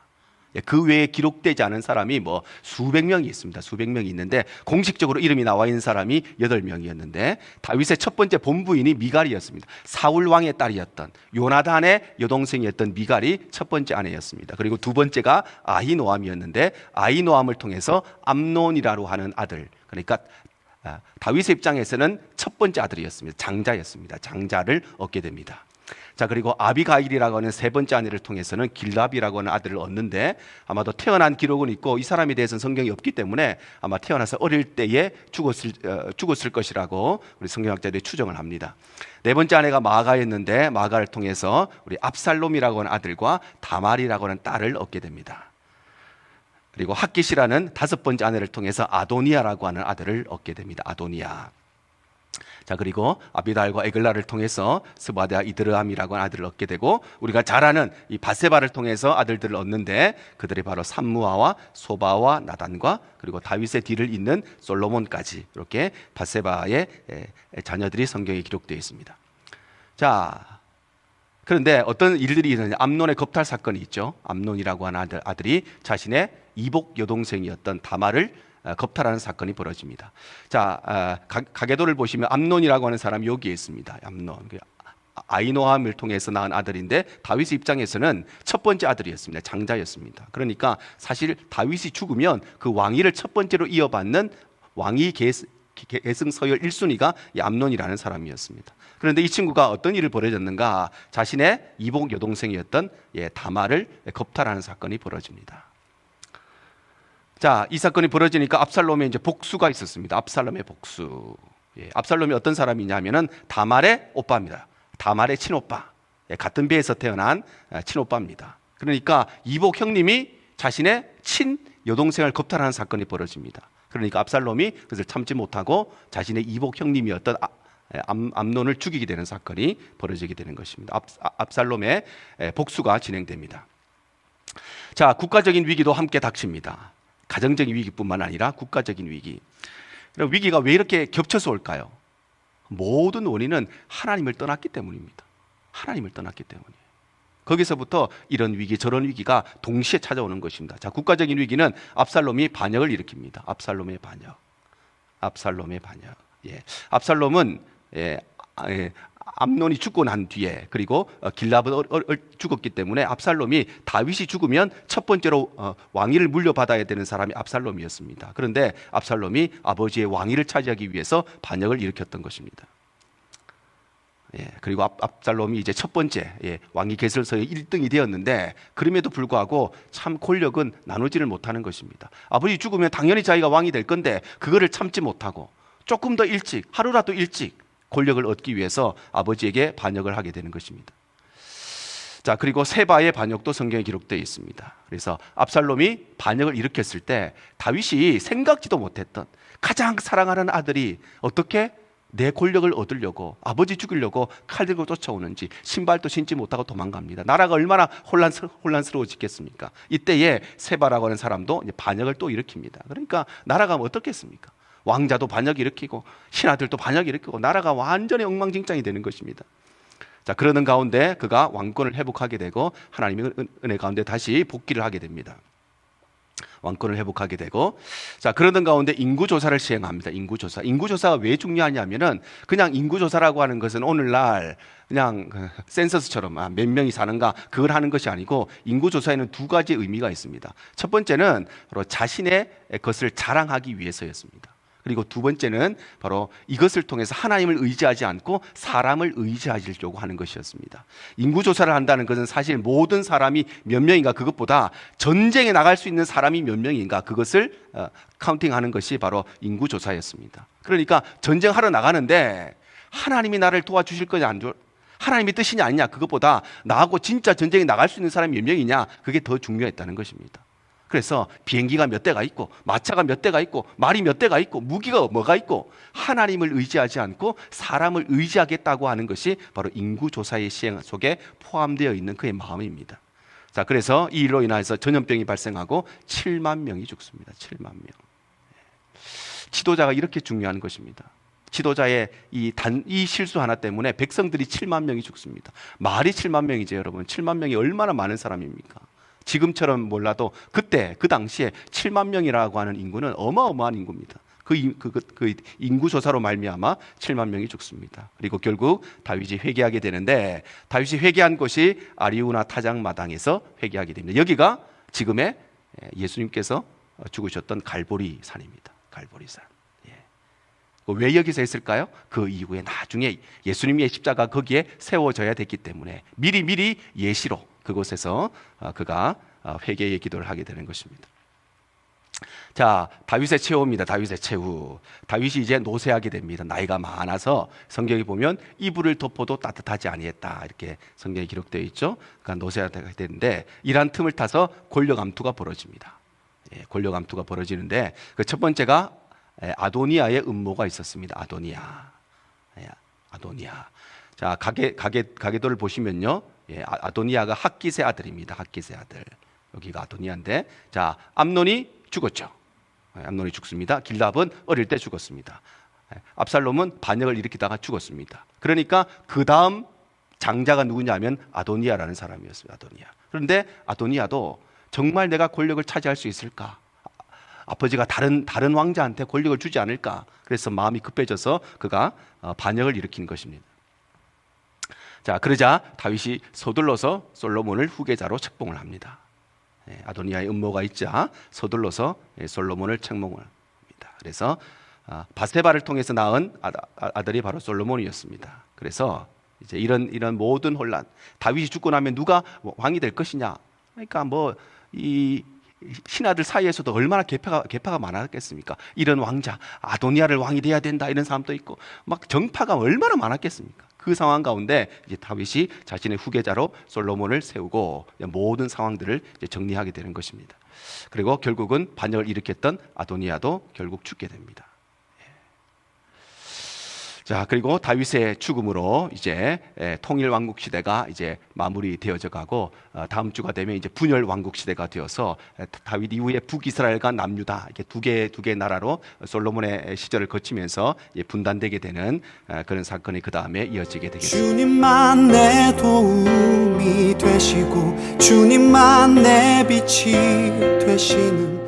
그 외에 기록되지 않은 사람이 뭐 수백 명이 있습니다. 수백 명이 있는데 공식적으로 이름이 나와 있는 사람이 8명이었는데 다윗의 첫 번째 본부인이 미갈이었습니다. 사울 왕의 딸이었던 요나단의 여동생이었던 미갈이 첫 번째 아내였습니다. 그리고 두 번째가 아히노암이었는데 아히노암을 통해서 암논이라고 하는 아들, 그러니까 다윗의 입장에서는 첫 번째 아들이었습니다. 장자였습니다. 장자를 얻게 됩니다. 자, 그리고 아비가일이라고 하는 세 번째 아내를 통해서는 길랍이라고 하는 아들을 얻는데 아마도 태어난 기록은 있고 이 사람에 대해서는 성경이 없기 때문에 아마 태어나서 어릴 때에 죽었을 것이라고 우리 성경학자들이 추정을 합니다. 네 번째 아내가 마아가였는데 마아가를 통해서 우리 압살롬이라고 하는 아들과 다말이라고 하는 딸을 얻게 됩니다. 그리고 핫깃이라는 다섯 번째 아내를 통해서 아도니아라고 하는 아들을 얻게 됩니다. 아도니아. 자, 그리고 아비달과 에글라를 통해서 스바데와 이드르함이라고 하는 아들을 얻게 되고 우리가 잘 아는 이 바세바를 통해서 아들들을 얻는데 그들이 바로 삼무아와 소바와 나단과 그리고 다윗의 뒤를 잇는 솔로몬까지 이렇게 바세바의 자녀들이 성경에 기록되어 있습니다. 자, 그런데 어떤 일들이 있느냐, 암논의 겁탈 사건이 있죠. 암논이라고 하는 아들이 자신의 이복 여동생이었던 다말을 겁탈하는 사건이 벌어집니다. 자, 가계도를 보시면 암논이라고 하는 사람이 여기에 있습니다. 암논, 아히노함을 통해서 낳은 아들인데 다윗의 입장에서는 첫 번째 아들이었습니다. 장자였습니다. 그러니까 사실 다윗이 죽으면 그 왕위를 첫 번째로 이어받는 왕위 계승 서열 1순위가 이 암논이라는 사람이었습니다. 그런데 이 친구가 어떤 일을 벌어졌는가, 자신의 이복 여동생이었던 다말을 겁탈하는 사건이 벌어집니다. 자, 이 사건이 벌어지니까 압살롬의 이제 복수가 있었습니다. 압살롬의 복수. 압살롬이 어떤 사람이냐면은 다말의 오빠입니다. 다말의 친오빠. 같은 배에서 태어난 친오빠입니다. 그러니까 이복 형님이 자신의 친 여동생을 겁탈하는 사건이 벌어집니다. 그러니까 압살롬이 그것을 참지 못하고 자신의 이복 형님이었던 암논을 죽이게 되는 사건이 벌어지게 되는 것입니다. 압살롬의 복수가 진행됩니다. 자, 국가적인 위기도 함께 닥칩니다. 가정적인 위기뿐만 아니라 국가적인 위기. 그럼 위기가 왜 이렇게 겹쳐서 올까요? 모든 원인은 하나님을 떠났기 때문입니다. 하나님을 떠났기 때문이에요. 거기서부터 이런 위기 저런 위기가 동시에 찾아오는 것입니다. 자, 국가적인 위기는 압살롬이 반역을 일으킵니다. 압살롬의 반역. 압살롬의 반역. 압살롬은 암논이 죽고 난 뒤에, 그리고 길랍은 죽었기 때문에 압살롬이 다윗이 죽으면 첫 번째로 왕위를 물려받아야 되는 사람이 압살롬이었습니다. 그런데 압살롬이 아버지의 왕위를 차지하기 위해서 반역을 일으켰던 것입니다. 그리고 압살롬이 이제 첫 번째 왕위 개설서의 1등이 되었는데 그럼에도 불구하고 참 권력은 나누지를 못하는 것입니다. 아버지 죽으면 당연히 자기가 왕이 될 건데 그거를 참지 못하고 조금 더 일찍, 하루라도 일찍 권력을 얻기 위해서 아버지에게 반역을 하게 되는 것입니다. 자, 그리고 세바의 반역도 성경에 기록되어 있습니다. 그래서 압살롬이 반역을 일으켰을 때 다윗이 생각지도 못했던 가장 사랑하는 아들이 어떻게 내 권력을 얻으려고, 아버지 죽이려고 칼 들고 쫓아오는지, 신발도 신지 못하고 도망갑니다. 나라가 얼마나 혼란스러워지겠습니까? 이때에 세바라고 하는 사람도 반역을 또 일으킵니다. 그러니까 나라가 어떻겠습니까? 왕자도 반역 일으키고 신하들도 반역 일으키고 나라가 완전히 엉망진창이 되는 것입니다. 자, 그러는 가운데 그가 왕권을 회복하게 되고 하나님의 은혜 가운데 다시 복귀를 하게 됩니다. 왕권을 회복하게 되고, 자, 그러던 가운데 인구조사를 시행합니다. 인구조사가 왜 중요하냐면은 그냥 인구조사라고 하는 것은 오늘날 그냥 센서스처럼 몇 명이 사는가 그걸 하는 것이 아니고, 인구조사에는 두 가지 의미가 있습니다. 첫 번째는 바로 자신의 것을 자랑하기 위해서였습니다. 그리고 두 번째는 바로 이것을 통해서 하나님을 의지하지 않고 사람을 의지하려고 하는 것이었습니다. 인구조사를 한다는 것은 사실 모든 사람이 몇 명인가, 그것보다 전쟁에 나갈 수 있는 사람이 몇 명인가, 그것을 카운팅하는 것이 바로 인구조사였습니다. 그러니까 전쟁하러 나가는데 하나님이 나를 도와주실 거냐, 하나님의 뜻이냐 아니냐, 그것보다 나하고 진짜 전쟁에 나갈 수 있는 사람이 몇 명이냐, 그게 더 중요했다는 것입니다. 그래서 비행기가 몇 대가 있고, 마차가 몇 대가 있고, 말이 몇 대가 있고, 무기가 뭐가 있고, 하나님을 의지하지 않고 사람을 의지하겠다고 하는 것이 바로 인구조사의 시행 속에 포함되어 있는 그의 마음입니다. 자, 그래서 이 일로 인해서 전염병이 발생하고 7만 명이 죽습니다. 7만 명. 지도자가 이렇게 중요한 것입니다. 지도자의 이 실수 하나 때문에 백성들이 7만 명이 죽습니다. 말이 7만 명이죠, 여러분. 7만 명이 얼마나 많은 사람입니까? 지금처럼 몰라도 그때 그 당시에 7만 명이라고 하는 인구는 어마어마한 인구입니다. 그 인구 조사로 말미암아 7만 명이 죽습니다. 그리고 결국 다윗이 회개하게 되는데, 다윗이 회개한 곳이 아리우나 타작 마당에서 회개하게 됩니다. 여기가 지금의 예수님께서 죽으셨던 갈보리 산입니다. 갈보리 산. 왜 여기서 했을까요? 그 이후에 나중에 예수님의 십자가 거기에 세워져야 됐기 때문에 미리 예시로 그곳에서 그가 회개의 기도를 하게 되는 것입니다. 자, 다윗의 최후입니다. 다윗의 최후. 다윗이 이제 노쇠하게 됩니다. 나이가 많아서 성경에 보면 이불을 덮어도 따뜻하지 아니했다, 이렇게 성경에 기록되어 있죠. 그러니까 노쇠하게 되는데, 이러한 틈을 타서 권력 암투가 벌어집니다. 권력 암투가 벌어지는데, 그 첫 번째가 아도니아의 음모가 있었습니다. 아도니아. 자, 가계도를 보시면요, 아도니아가 핫깃의 아들입니다. 핫깃의 아들. 여기가 아도니아인데, 자, 암논이 죽었죠. 암논이 죽습니다. 길랍은 어릴 때 죽었습니다. 압살롬은 반역을 일으키다가 죽었습니다. 그러니까 그 다음 장자가 누구냐면 아도니아라는 사람이었습니다. 아도니아. 그런데 아도니아도 정말 내가 권력을 차지할 수 있을까? 아버지가 다른 왕자한테 권력을 주지 않을까? 그래서 마음이 급해져서 그가 반역을 일으킨 것입니다. 자, 그러자 다윗이 서둘러서 솔로몬을 후계자로 책봉을 합니다. 아도니아의 음모가 있자 서둘러서 솔로몬을 책봉을 합니다. 그래서 바세바를 통해서 낳은 아들이 바로 솔로몬이었습니다. 그래서 이제 이런 모든 혼란, 다윗이 죽고 나면 누가 왕이 될 것이냐? 그러니까 이 신하들 사이에서도 얼마나 계파가 많았겠습니까? 이런 왕자 아도니아를 왕이 돼야 된다, 이런 사람도 있고, 막 정파가 얼마나 많았겠습니까? 그 상황 가운데 이제 다윗이 자신의 후계자로 솔로몬을 세우고 모든 상황들을 이제 정리하게 되는 것입니다. 그리고 결국은 반역을 일으켰던 아도니아도 결국 죽게 됩니다. 자, 그리고 다윗의 죽음으로 이제 통일 왕국 시대가 이제 마무리되어져 가고, 다음 주가 되면 이제 분열 왕국 시대가 되어서 다윗 이후에 북이스라엘과 남유다, 이렇게 두 개 나라로 솔로몬의 시절을 거치면서 분단되게 되는 그런 사건이 그 다음에 이어지게 되겠습니다. 주님만 내 도움이 되시고 주님만 내 빛이 되시는